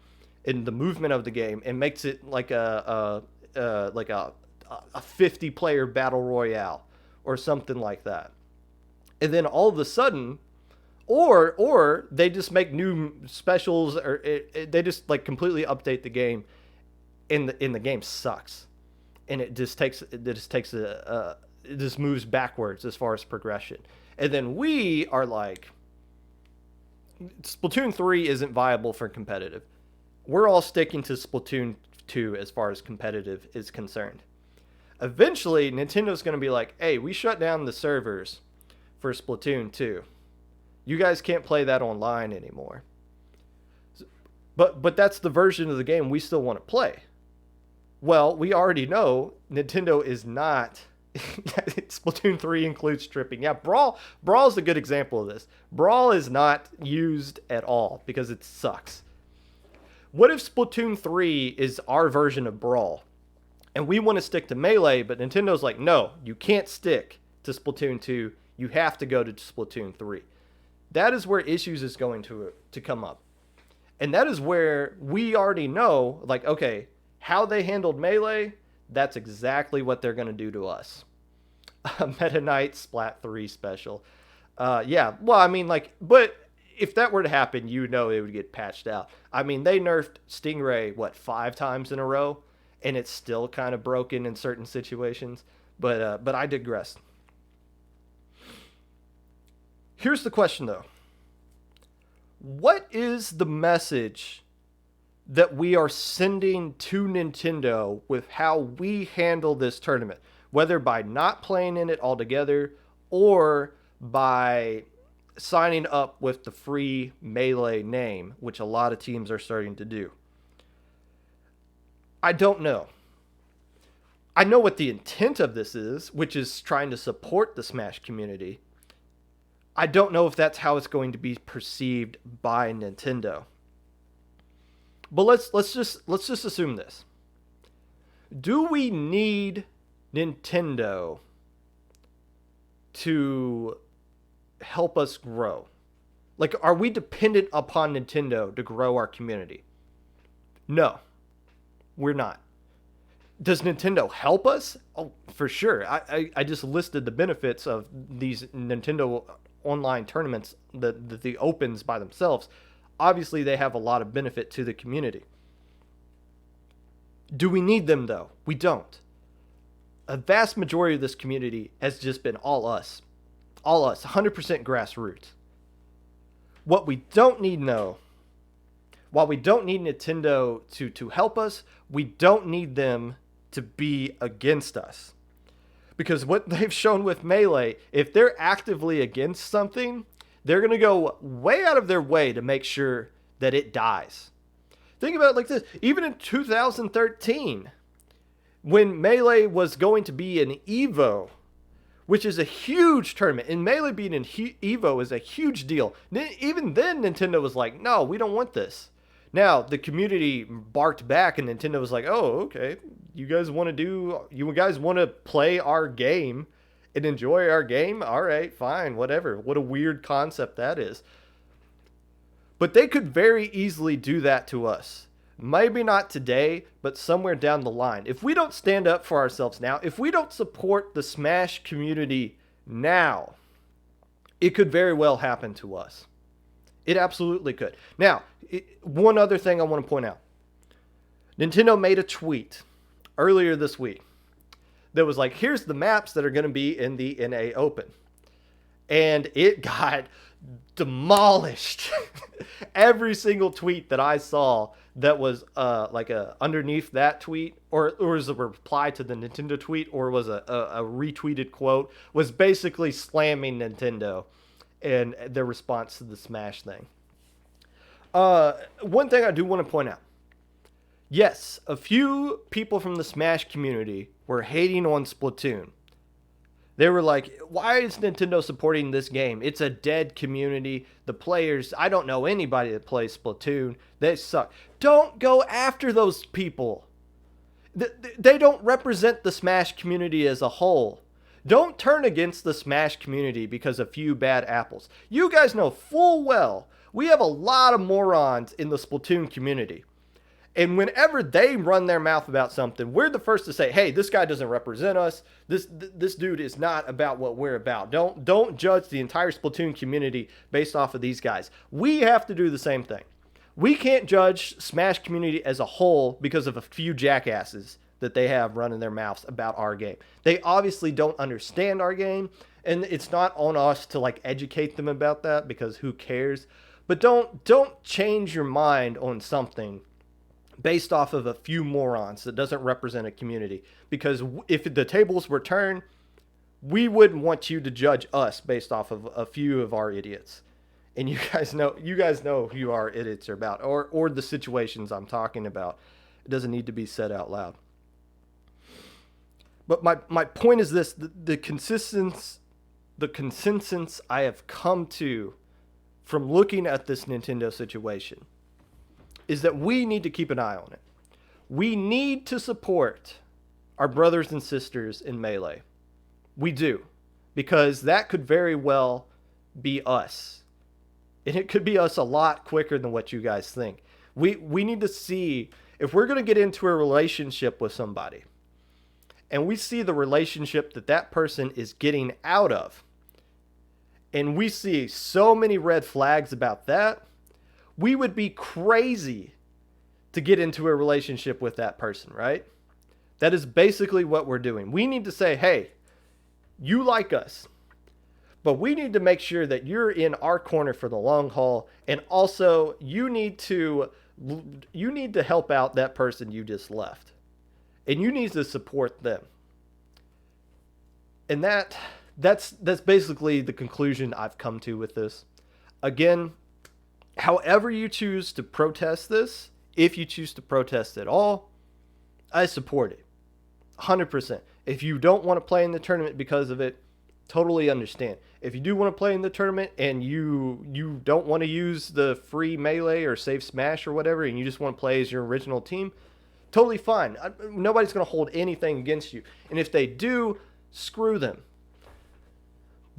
in the movement of the game, and makes it like a 50-player battle royale or something like that. And then all of a sudden, or they just make new specials, or they just like completely update the game, and the game sucks, and it just moves backwards as far as progression. And then we are like, Splatoon 3 isn't viable for competitive. We're all sticking to Splatoon 2 as far as competitive is concerned. Eventually, Nintendo's going to be like, hey, we shut down the servers for Splatoon 2. You guys can't play that online anymore. But that's the version of the game we still want to play. Well, we already know Nintendo is not... Splatoon 3 includes stripping. Yeah, Brawl is a good example of this. Brawl is not used at all because it sucks. What if Splatoon 3 is our version of Brawl, and we want to stick to Melee, but Nintendo's like, no, you can't stick to Splatoon 2. You have to go to Splatoon 3. That is where issues is going to come up. And that is where we already know, like, okay, how they handled Melee, that's exactly what they're going to do to us. Meta Knight Splat 3 special. Yeah, well, I mean, like, but if that were to happen, you know it would get patched out. I mean, they nerfed Stingray, 5 times in a row, and it's still kind of broken in certain situations. But I digress. Here's the question, though. What is the message that we are sending to Nintendo with how we handle this tournament? Whether by not playing in it altogether or by signing up with the free Melee name, which a lot of teams are starting to do. I don't know. I know what the intent of this is, which is trying to support the Smash community. I don't know if that's how it's going to be perceived by Nintendo. But let's just assume this. Do we need Nintendo to help us grow? Like, are we dependent upon Nintendo to grow our community? No, we're not. Does Nintendo help us? Oh, for sure. I just listed the benefits of these Nintendo online tournaments, the opens by themselves. Obviously, they have a lot of benefit to the community. Do we need them, though? We don't. A vast majority of this community has just been all us. All us, 100% grassroots. What we don't need, though, while we don't need Nintendo to help us, we don't need them to be against us. Because what they've shown with Melee, if they're actively against something, they're going to go way out of their way to make sure that it dies. Think about it like this. Even in 2013, when Melee was going to be an EVO, which is a huge tournament, and Melee being an EVO is a huge deal. Even then, Nintendo was like, no, we don't want this. Now, the community barked back, and Nintendo was like, oh, okay, you guys want to play our game and enjoy our game? All right, fine, whatever. What a weird concept that is. But they could very easily do that to us. Maybe not today, but somewhere down the line. If we don't stand up for ourselves now, if we don't support the Smash community now, it could very well happen to us. It absolutely could. Now, one other thing I want to point out. Nintendo made a tweet earlier this week that was like, here's the maps that are going to be in the NA Open. And it got demolished. Every single tweet that I saw that was underneath that tweet, or was a reply to the Nintendo tweet, or was a retweeted quote, was basically slamming Nintendo and their response to the Smash thing. One thing I do want to point out. Yes, a few people from the Smash community were hating on Splatoon. They were like, why is Nintendo supporting this game? It's a dead community. The players, I don't know anybody that plays Splatoon. They suck. Don't go after those people. They don't represent the Smash community as a whole. Don't turn against the Smash community because of a few bad apples. You guys know full well we have a lot of morons in the Splatoon community. And whenever they run their mouth about something, we're the first to say, hey, this guy doesn't represent us. This dude is not about what we're about. Don't judge the entire Splatoon community based off of these guys. We have to do the same thing. We can't judge Smash community as a whole because of a few jackasses that they have running their mouths about our game. They obviously don't understand our game, and it's not on us to educate them about that because who cares? But don't change your mind on something based off of a few morons that doesn't represent a community. Because if the tables were turned, we wouldn't want you to judge us based off of a few of our idiots. And you guys know who our idiots are about, or the situations I'm talking about. It doesn't need to be said out loud. But my point is this: the consensus I have come to from looking at this Nintendo situation is that we need to keep an eye on it. We need to support our brothers and sisters in Melee. We do. Because that could very well be us. And it could be us a lot quicker than what you guys think. We need to see, if we're going to get into a relationship with somebody, and we see the relationship that person is getting out of, and we see so many red flags about that, we would be crazy to get into a relationship with that person, right? That is basically what we're doing. We need to say, hey, you like us, but we need to make sure that you're in our corner for the long haul. And also you need to help out that person you just left. And you need to support them. And that's basically the conclusion I've come to with this. Again, however you choose to protest this, if you choose to protest at all, I support it. 100%. If you don't want to play in the tournament because of it, totally understand. If you do want to play in the tournament and you don't want to use the free melee or save smash or whatever, and you just want to play as your original team, totally fine. Nobody's going to hold anything against you. And if they do, screw them.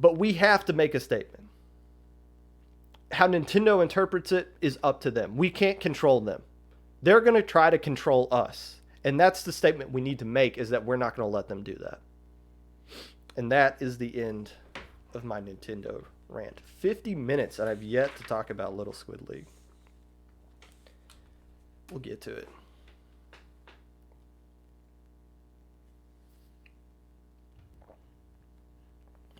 But we have to make a statement. How Nintendo interprets it is up to them. We can't control them. They're going to try to control us. And that's the statement we need to make, is that we're not going to let them do that. And that is the end of my Nintendo rant. 50 minutes and I've yet to talk about Little Squid League. We'll get to it.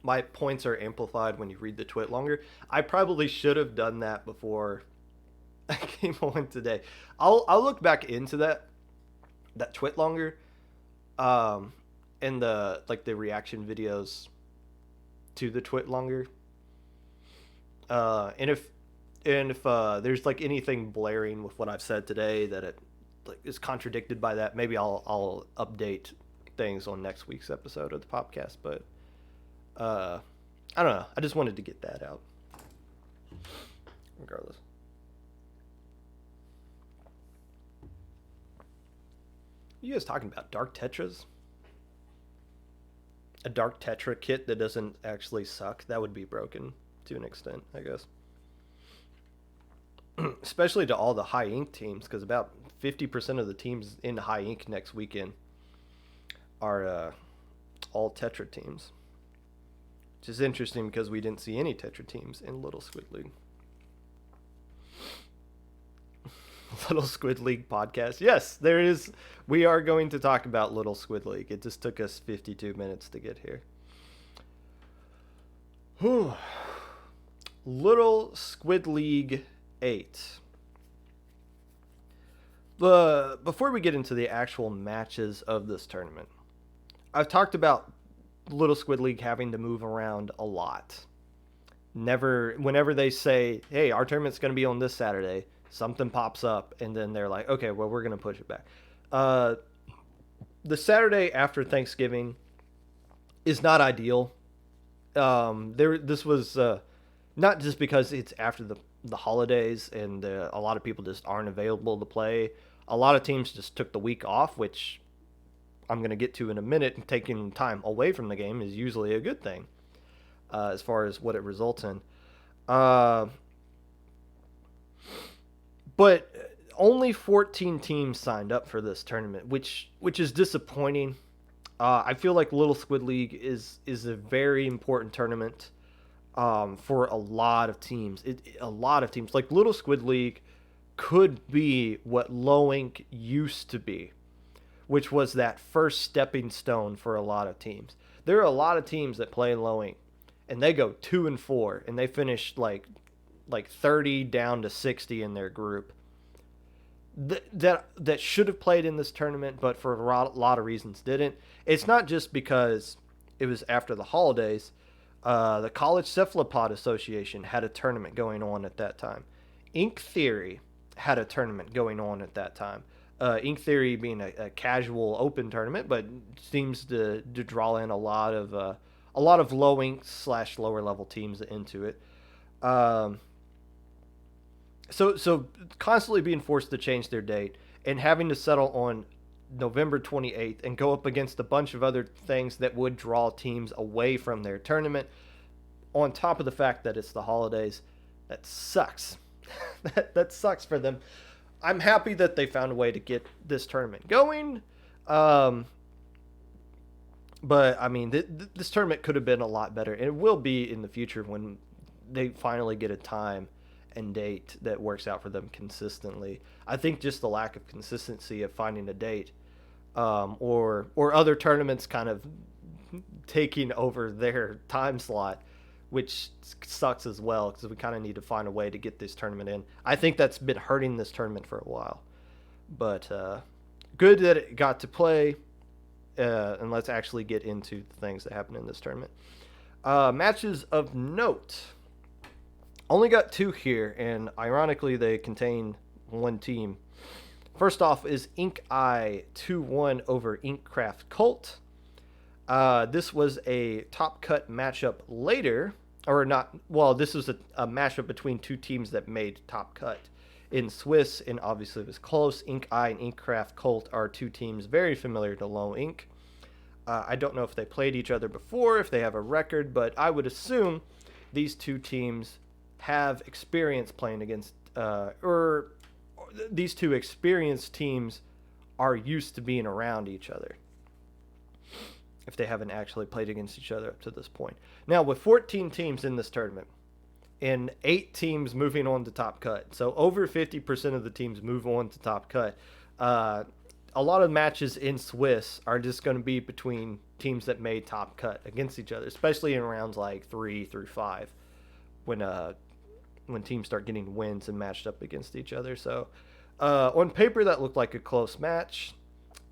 My points are amplified when you read the tweet longer. I probably should have done that before I came on today. I'll look back into that tweet longer, and the reaction videos to the tweet longer. And if there's like anything blaring with what I've said today that it is contradicted by that, maybe I'll update things on next week's episode of the Popcast. But I don't know. I just wanted to get that out. Regardless. You guys talking about Dark Tetras? A Dark Tetra kit that doesn't actually suck? That would be broken to an extent, I guess. Especially to all the high ink teams, because about 50% of the teams in high ink next weekend are all Tetra teams. Which is interesting because we didn't see any Tetra teams in Little Squid League. Little Squid League podcast. Yes, there is. We are going to talk about Little Squid League. It just took us 52 minutes to get here. Whew. Little Squid League 8. Before we get into the actual matches of this tournament, I've talked about Little Squid League having to move around a lot. Whenever they say, hey, our tournament's going to be on this Saturday, something pops up, and then they're like, okay, well, we're going to push it back. The Saturday after Thanksgiving is not ideal. This was not just because it's after the holidays and a lot of people just aren't available to play. A lot of teams just took the week off, which I'm going to get to in a minute. And taking time away from the game is usually a good thing as far as what it results in. But only 14 teams signed up for this tournament, which is disappointing. I feel like Little Squid League is a very important tournament for a lot of teams. A lot of teams. Like Little Squid League could be what Low Ink used to be, which was that first stepping stone for a lot of teams. There are a lot of teams that play in Low Ink, and they go 2-4, and they finish like 30 down to 60 in their group. That should have played in this tournament, but for a lot of reasons didn't. It's not just because it was after the holidays. The College Cephalopod Association had a tournament going on at that time. Ink Theory had a tournament going on at that time. Ink Theory being a casual open tournament, but seems to draw in a lot of low ink / lower level teams into it. So constantly being forced to change their date and having to settle on November 28th and go up against a bunch of other things that would draw teams away from their tournament, on top of the fact that it's the holidays, that sucks. that sucks for them. I'm happy that they found a way to get this tournament going. But But I mean, this tournament could have been a lot better, and it will be in the future when they finally get a time and date that works out for them consistently. I think just the lack of consistency of finding a date, or other tournaments kind of taking over their time slot, which sucks as well because we kind of need to find a way to get this tournament in. I think that's been hurting this tournament for a while, but good that it got to play. And let's actually get into the things that happened in this tournament. Matches of note. Only got 2 here, and ironically, they contain one team. First off is Ink Eye 2-1 over Inkcraft Cult. This was a top cut matchup later, or not. Well, this was a matchup between 2 teams that made top cut in Swiss, and obviously it was close. Ink Eye and Inkcraft Cult are 2 teams very familiar to Low Ink. I don't know if they played each other before, if they have a record, but I would assume these 2 teams have experience playing against, or these 2 experienced teams are used to being around each other, if they haven't actually played against each other up to this point. Now, with 14 teams in this tournament, and 8 teams moving on to top cut. So over 50% of the teams move on to top cut. A lot of matches in Swiss are just going to be between teams that made top cut against each other, especially in rounds like 3 through 5, when teams start getting wins and matched up against each other. So on paper, that looked like a close match.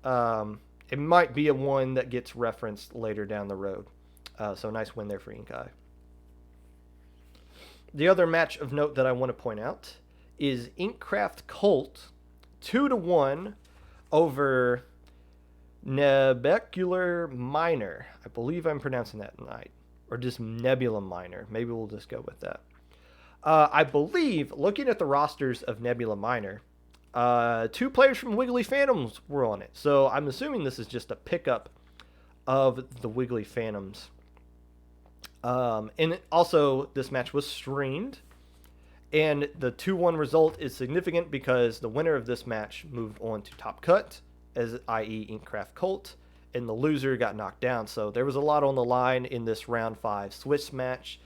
It might be a one that gets referenced later down the road. So nice win there for Inkai. The other match of note that I want to point out is Inkcraft Cult 2-1 over Nebular Minor. I believe I'm pronouncing that right. Or just Nebula Minor. Maybe we'll just go with that. I believe, looking at the rosters of Nebula Minor, 2 players from Wiggly Phantoms were on it. So I'm assuming this is just a pickup of the Wiggly Phantoms. And also, this match was streamed, and the 2-1 result is significant because the winner of this match moved on to top cut, as i.e. Inkcraft Cult, and the loser got knocked down. So there was a lot on the line in this round 5 Swiss match,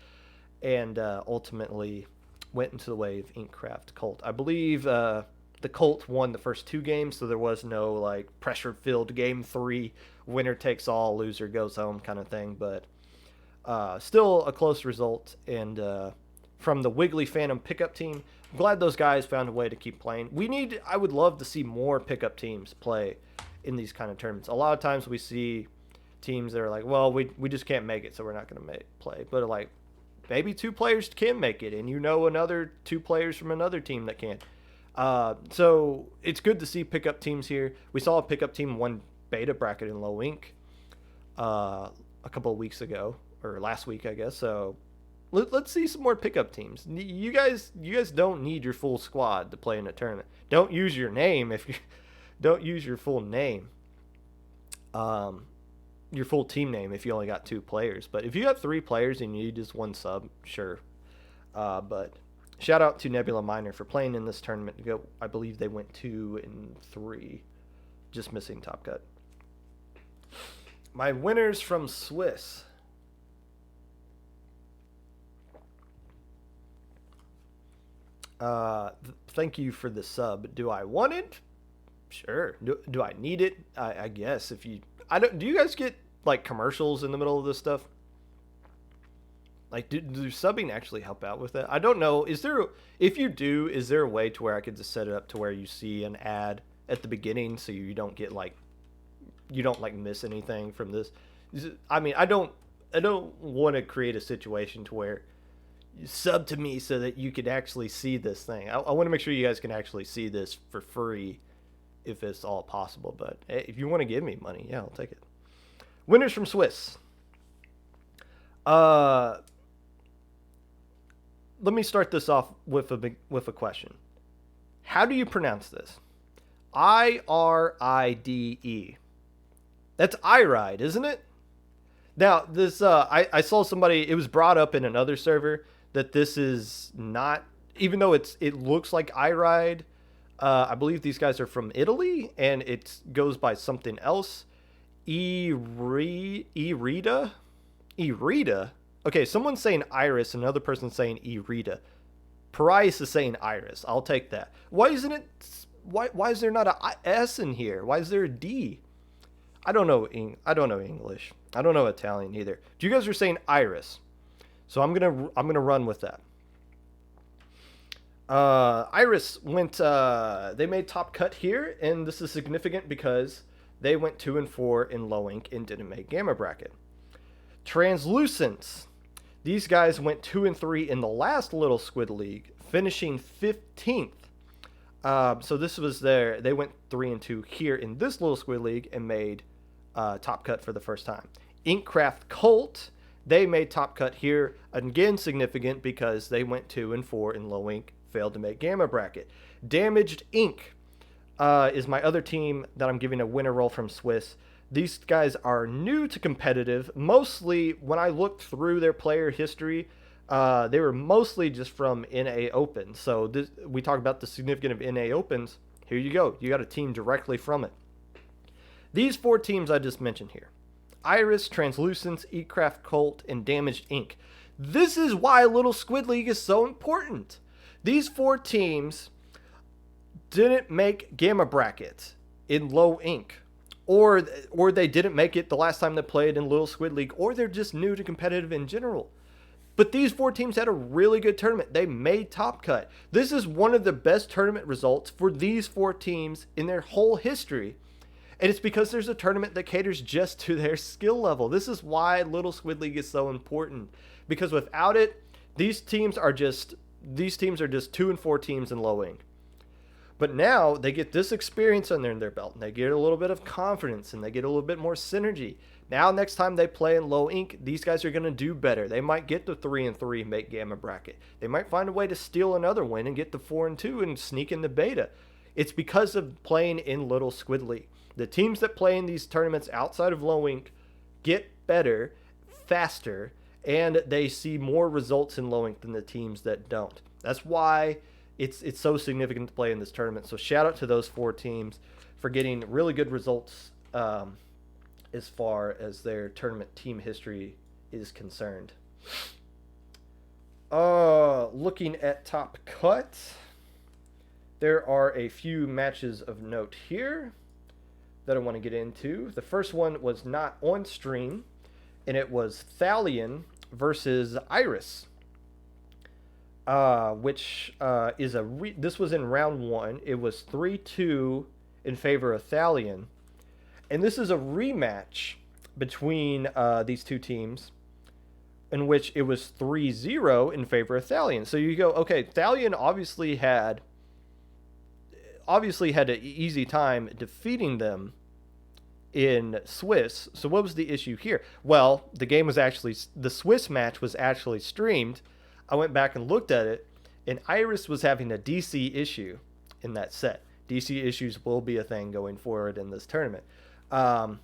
and ultimately went into the way of Inkcraft Cult. I believe the Cult won the first 2 games, so there was no like pressure-filled game 3, winner takes all, loser goes home kind of thing, but still a close result, and from the Wiggly Phantom pickup team, I'm glad those guys found a way to keep playing. I would love to see more pickup teams play in these kind of tournaments. A lot of times we see teams that are like, well, we just can't make it, so we're not going to play. But like, maybe 2 players can make it, and another 2 players from another team that can. So it's good to see pickup teams here. We saw a pickup team 1 beta bracket in Low Ink a couple of weeks ago, or last week, I guess. So let's see some more pickup teams. You guys don't need your full squad to play in a tournament. Don't use your name if you don't use your full name. Your full team name if you only got 2 players. But if you have 3 players and you need just 1 sub, sure. But shout out to Nebula Minor for playing in this tournament. I believe they went 2-3, just missing top cut. My winners from Swiss. Thank you for the sub. Do I want it? Sure. Do I need it? I guess if you... Do you guys get like commercials in the middle of this stuff? Like, do subbing actually help out with that? I don't know. If you do, is there a way to where I could just set it up to where you see an ad at the beginning so you don't get like, miss anything from this? I mean, I don't want to create a situation to where you sub to me so that you could actually see this thing. I want to make sure you guys can actually see this for free if it's all possible. But hey, if you want to give me money, yeah, I'll take it. Winners from Swiss. Let me start this off with a question. How do you pronounce this? IRIDE. That's IRIDE, isn't it? Now, this I saw somebody, it was brought up in another server that this is not, even though it looks like IRIDE, I believe these guys are from Italy and it goes by something else. Irida? Irida? Okay, someone's saying Iris, another person's saying Irida. Parias is saying Iris. I'll take that. Why isn't it? Why is there not a S in here? Why is there a D? I don't know. I don't know English. I don't know Italian either. You guys are saying Iris, so I'm gonna run with that. Iris went. They made top cut here, and this is significant because they went 2-4 in low ink and didn't make gamma bracket. Translucents. These guys went 2-3 in the last Little Squid League, finishing 15th. So this was they went 3-2 here in this Little Squid League and made top cut for the first time. Inkcraft Cult, they made top cut here, again significant because they went 2-4 in low ink, failed to make gamma bracket. Damaged Ink is my other team that I'm giving a winner roll from Swiss. These guys are new to competitive. Mostly, when I looked through their player history, they were mostly just from NA Open. So we talk about the significance of NA Opens. Here you go. You got a team directly from it. These 4 teams I just mentioned here: Iris, Translucence, Ecraft Cult, and Damaged Ink. This is why Little Squid League is so important. These 4 teams didn't make gamma bracket in low ink, or they didn't make it the last time they played in Little Squid League, or they're just new to competitive in general. But these 4 teams had a really good tournament. They made top cut. This is one of the best tournament results for these 4 teams in their whole history. And it's because there's a tournament that caters just to their skill level. This is why Little Squid League is so important. Because without it, these teams are just 2-4 teams in low ink. But now they get this experience under their belt, and they get a little bit of confidence, and they get a little bit more synergy. Now, next time they play in low ink, these guys are going to do better. They might get the 3-3 and make gamma bracket. They might find a way to steal another win and get the 4-2 and sneak in the beta. It's because of playing in Little Squid League. The teams that play in these tournaments outside of low ink get better, faster, and they see more results in low ink than the teams that don't. That's why it's so significant to play in this tournament. So shout out to those 4 teams for getting really good results as far as their tournament team history is concerned. Looking at top cut, there are a few matches of note here that I want to get into. The first one was not on stream, and it was Thalion versus Iris, which is this was in round 1. It was 3-2 in favor of Thalion, and this is a rematch between these 2 teams, in which it was 3-0 in favor of Thalion. So you go, okay, Thalion obviously had an easy time defeating them in Swiss. So what was the issue here? Well, the Swiss match was actually streamed. I went back and looked at it, and Iris was having a DC issue in that set. DC issues will be a thing going forward in this tournament. But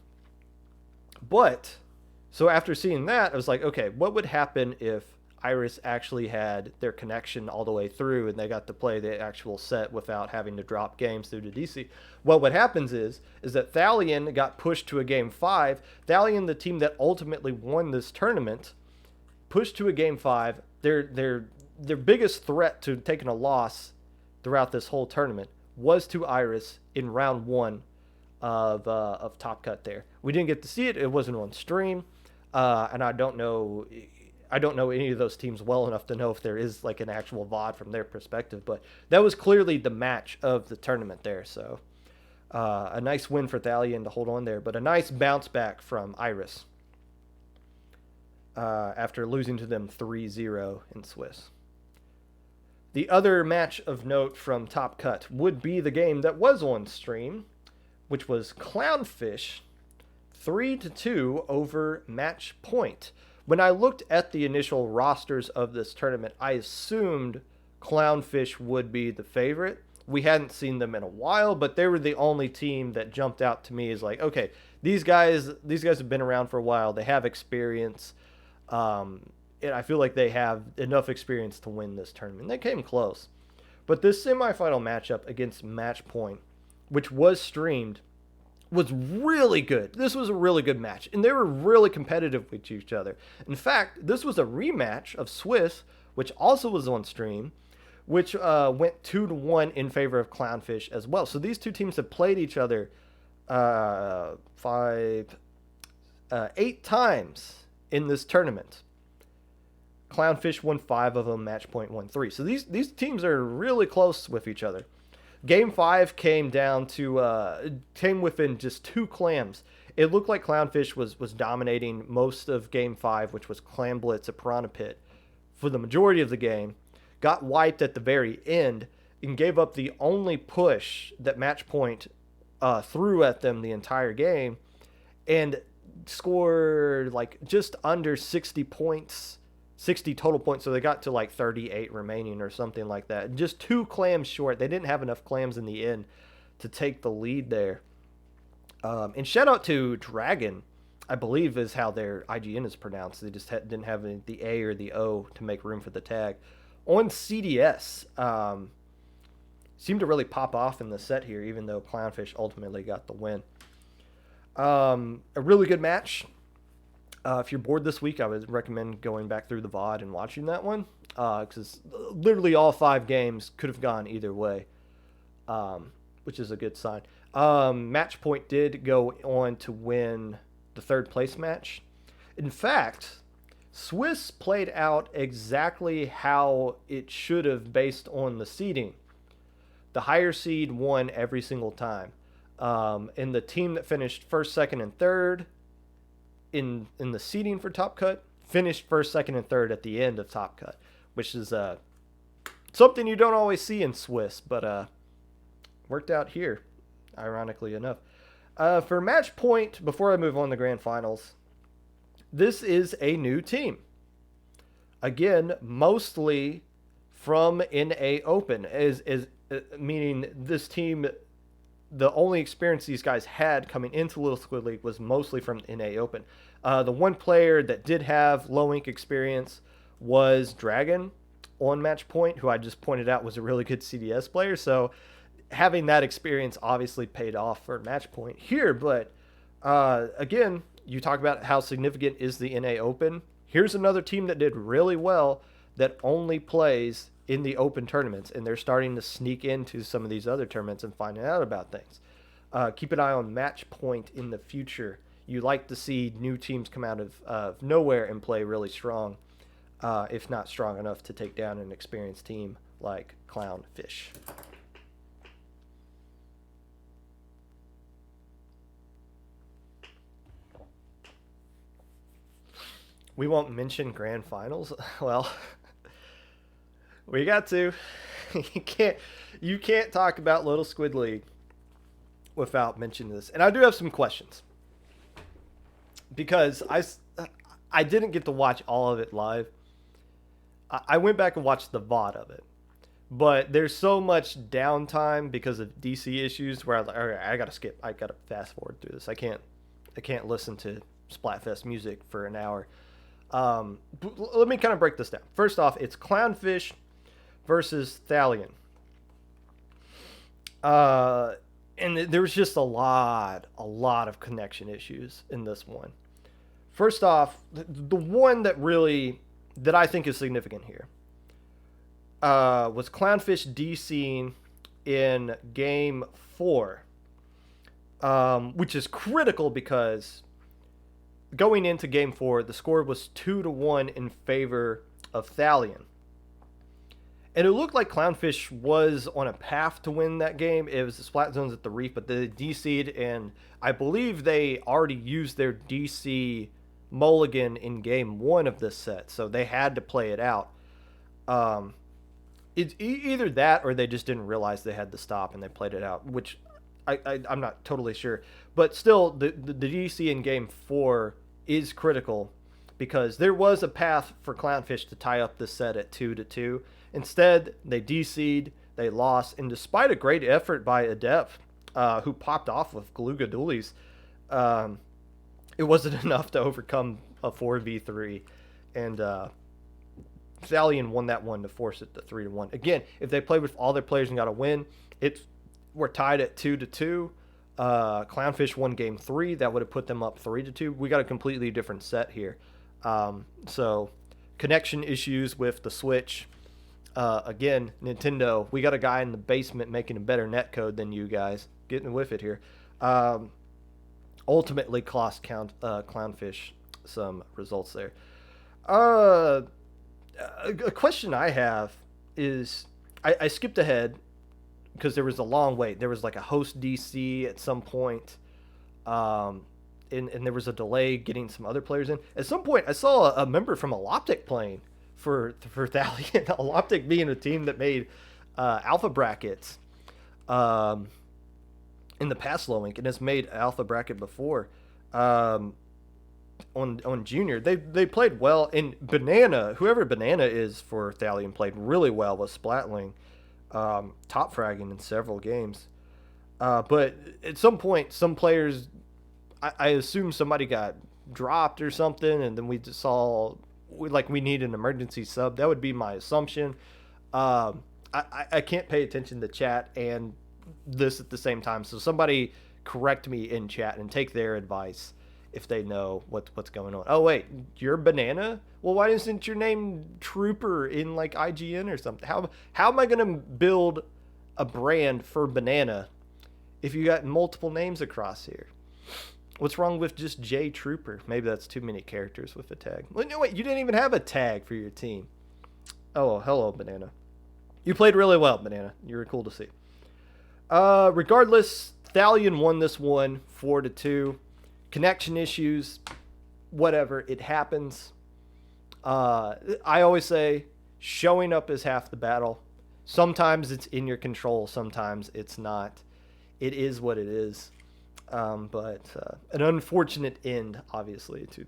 so after seeing that, I was like, okay, what would happen if Iris actually had their connection all the way through and they got to play the actual set without having to drop games through to DC? Well, what happens is that Thalion got pushed to a game 5. Thalion, the team that ultimately won this tournament, pushed to a game 5. Their biggest threat to taking a loss throughout this whole tournament was to Iris in round 1 of Top Cut there. We didn't get to see it. It wasn't on stream. And I don't know any of those teams well enough to know if there is like an actual VOD from their perspective, but that was clearly the match of the tournament there. So a nice win for Thalion to hold on there, but a nice bounce back from Iris after losing to them 3-0 in Swiss. The other match of note from Top Cut would be the game that was on stream, which was Clownfish 3-2 over Match Point. When I looked at the initial rosters of this tournament, I assumed Clownfish would be the favorite. We hadn't seen them in a while, but they were the only team that jumped out to me as like, okay, these guys have been around for a while. They have experience. And I feel like they have enough experience to win this tournament. They came close. But this semifinal matchup against Match Point, which was streamed, was really good. This was a really good match, and they were really competitive with each other. In fact, this was a rematch of Swiss, which also was on stream, which went 2-1 in favor of Clownfish as well. So these two teams have played each other 8 times in this tournament. Clownfish won 5 of them, match point won 3. So these teams are really close with each other. Game 5 came down to came within just 2 clams. It looked like Clownfish was dominating most of Game 5, which was Clam Blitz at Piranha Pit, for the majority of the game. Got wiped at the very end and gave up the only push that match point threw at them the entire game, and scored like just under 60 points. 60 total points, so they got to like 38 remaining or something like that. Just 2 clams short. They didn't have enough clams in the end to take the lead there. And shout out to Dragon, I believe is how their IGN is pronounced. They just didn't have the A or the O to make room for the tag. On CDS, seemed to really pop off in the set here, even though Clownfish ultimately got the win. A really good match. If you're bored this week, I would recommend going back through the VOD and watching that one, because literally all 5 games could have gone either way, which is a good sign. Match point did go on to win the 3rd place match. In fact, Swiss played out exactly how it should have based on the seeding. The higher seed won every single time. And the team that finished 1st, 2nd, and 3rd in the seeding for Top Cut finished 1st, 2nd, and 3rd at the end of Top Cut, which is something you don't always see in Swiss, but worked out here, ironically enough. For match point, before I move on to grand finals, this is a new team. Again, mostly from NA Open, meaning this team, the only experience these guys had coming into Little Squid League was mostly from NA Open. The one player that did have low ink experience was Dragon on match point, who I just pointed out was a really good CDS player. So having that experience obviously paid off for match point here. But again, you talk about how significant is the NA Open. Here's another team that did really well that only plays in the open tournaments, and they're starting to sneak into some of these other tournaments and finding out about things. Keep an eye on match point in the future. You like to see new teams come out of nowhere and play really strong, if not strong enough to take down an experienced team like Clownfish. We won't mention grand finals. Well, we got to. You can't talk about Little Squid League without mentioning this. And I do have some questions, because I didn't get to watch all of it live. I went back and watched the VOD of it, but there's so much downtime because of DC issues where I gotta skip. I gotta fast forward through this. I can't listen to Splatfest music for an hour. Let me kind of break this down. First off, it's Clownfish versus Thalion. And there was just a lot of connection issues in this one. First off, the one that I think is significant here was Clownfish DCing in Game 4, which is critical because going into Game 4, the score was 2-1 in favor of Thalion. And it looked like Clownfish was on a path to win that game. It was the Splat Zones at the Reef, but they DC'd, and I believe they already used their DC mulligan in Game 1 of this set, so they had to play it out. It's either that or they just didn't realize they had to stop and they played it out, which I'm not totally sure. But still, the DC in Game 4 is critical because there was a path for Clownfish to tie up this set at 2-2. Instead, they DC'd, they lost, and despite a great effort by Adept, who popped off with Galuga Doolies, it wasn't enough to overcome a 4v3, and Thalion won that one to force it to 3-1. Again, if they played with all their players and got a win, we're tied at 2-2. Clownfish won game 3. That would have put them up 3-2. We got a completely different set here. So connection issues with the Switch. Again, Nintendo, we got a guy in the basement making a better netcode than you guys. Getting with it here. Ultimately cost Clownfish some results there. A question I have is, I skipped ahead because there was a long wait. There was like a host DC at some point, and there was a delay getting some other players in. At some point, I saw a member from Alloptic playing for Thalion. Alloptic being a team that made alpha brackets in the past low link and has made alpha bracket before. On junior, they played well. And Banana, whoever Banana is for Thalion, played really well with Splatling, top fragging in several games. But at some point, some players, I assume somebody got dropped or something, and then we just saw we need an emergency sub. That would be my assumption. I can't pay attention to chat and this at the same time, so somebody correct me in chat and take their advice if they know what's going on. Oh wait, you're Banana? Well, why isn't your name Trooper in like IGN or something? How am I gonna build a brand for Banana if you got multiple names across here? What's wrong with just J Trooper? Maybe that's too many characters with a tag. Well, no, wait, you didn't even have a tag for your team. Oh, hello, Banana. You played really well, Banana. You were cool to see. Regardless, Thalion won this one 4-2. Connection issues, whatever, it happens. I always say showing up is half the battle. Sometimes it's in your control, sometimes it's not. It is what it is. But an unfortunate end, obviously, to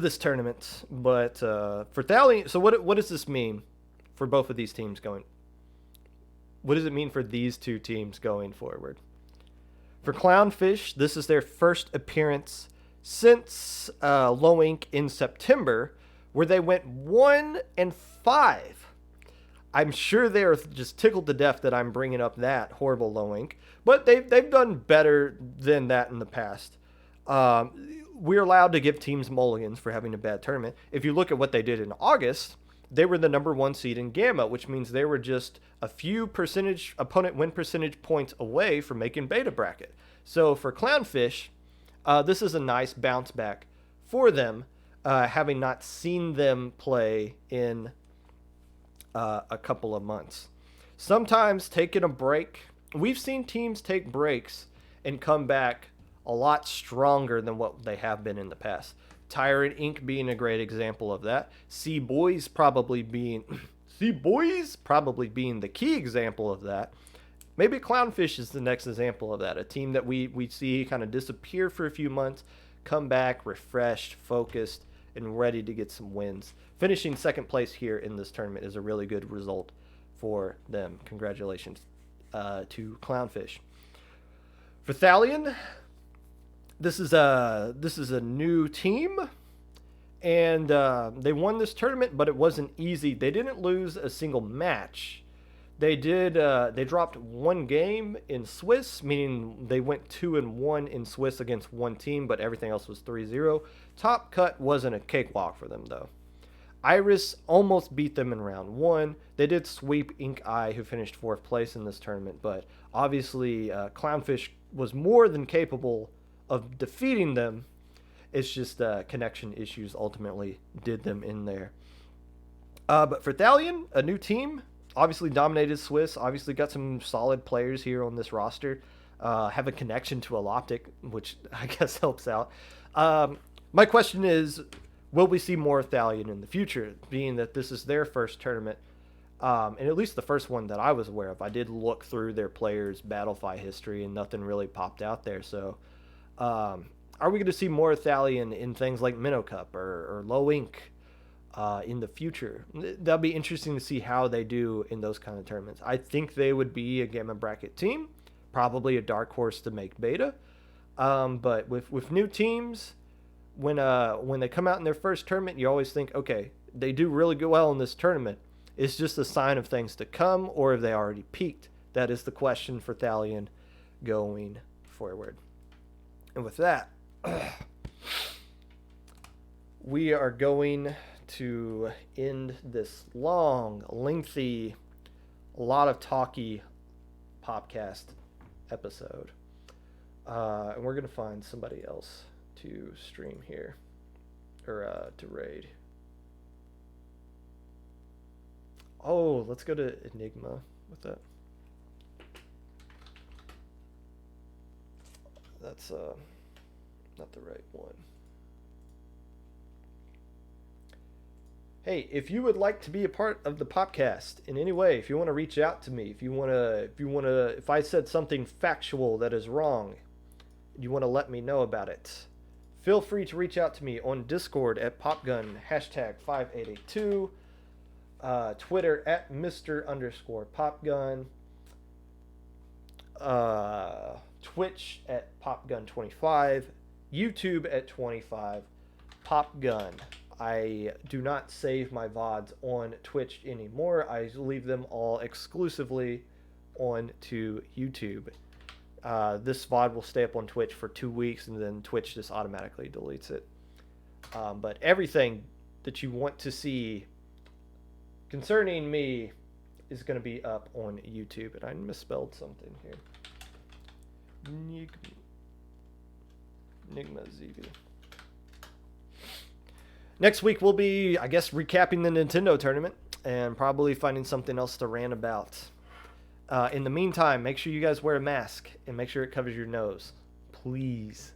this tournament. But for Thalion, so what does this mean for both of these teams going? What does it mean for these two teams going forward? For Clownfish, this is their first appearance since Low Inc. in September, where they went 1-5. I'm sure they're just tickled to death that I'm bringing up that horrible Low Inc. But they've done better than that in the past. We're allowed to give teams mulligans for having a bad tournament. If you look at what they did in August, they were the number 1 seed in Gamma, which means they were just a few opponent win percentage points away from making beta bracket. So for Clownfish, this is a nice bounce back for them, having not seen them play in a couple of months. Sometimes taking a break, we've seen teams take breaks and come back a lot stronger than what they have been in the past. Tyrant Inc. being a great example of that. C-Boys probably being the key example of that. Maybe Clownfish is the next example of that. A team that we see kind of disappear for a few months, come back refreshed, focused, and ready to get some wins. Finishing second place here in this tournament is a really good result for them. Congratulations to Clownfish. For Thalion, this is a new team, and they won this tournament, but it wasn't easy. They didn't lose a single match. They dropped one game in Swiss, meaning they went 2-1 in Swiss against one team, but everything else was 3-0. Top Cut wasn't a cakewalk for them, though. Iris almost beat them in round 1. They did sweep Ink Eye, who finished 4th place in this tournament, but obviously Clownfish was more than capable of defeating them. It's just connection issues ultimately did them in there. But for Thalion, a new team, obviously dominated Swiss, obviously got some solid players here on this roster, have a connection to Alloptic, which I guess helps out. My question is, will we see more Thalion in the future, being that this is their first tournament, and at least the first one that I was aware of. I did look through their players' Battlefy history, and nothing really popped out there, so are we going to see more Thalion in things like Minnow Cup or Low Inc. In the future? That'll be interesting to see how they do in those kind of tournaments. I think they would be a Gamma Bracket team, probably a dark horse to make beta. But with new teams, when they come out in their first tournament, you always think, okay, they do really well in this tournament. It's just a sign of things to come, or have they already peaked? That is the question for Thalion going forward. And with that, we are going to end this long, lengthy, a lot of talky Popcast episode. And we're going to find somebody else to stream here, or to raid. Oh, let's go to Enigma with that. That's not the right one. Hey, if you would like to be a part of the Popcast in any way, if you want to reach out to me, if I said something factual that is wrong, you want to let me know about it, feel free to reach out to me on Discord at popgun #5882, Twitter at Mr_popgun, Twitch at popgun25, YouTube at 25, popgun. I do not save my VODs on Twitch anymore. I leave them all exclusively onto YouTube. This VOD will stay up on Twitch for 2 weeks, and then Twitch just automatically deletes it. But everything that you want to see concerning me is going to be up on YouTube. And I misspelled something here. Enigma ZV. Next week we'll be, I guess, recapping the Nintendo tournament and probably finding something else to rant about. In the meantime, make sure you guys wear a mask and make sure it covers your nose. Please.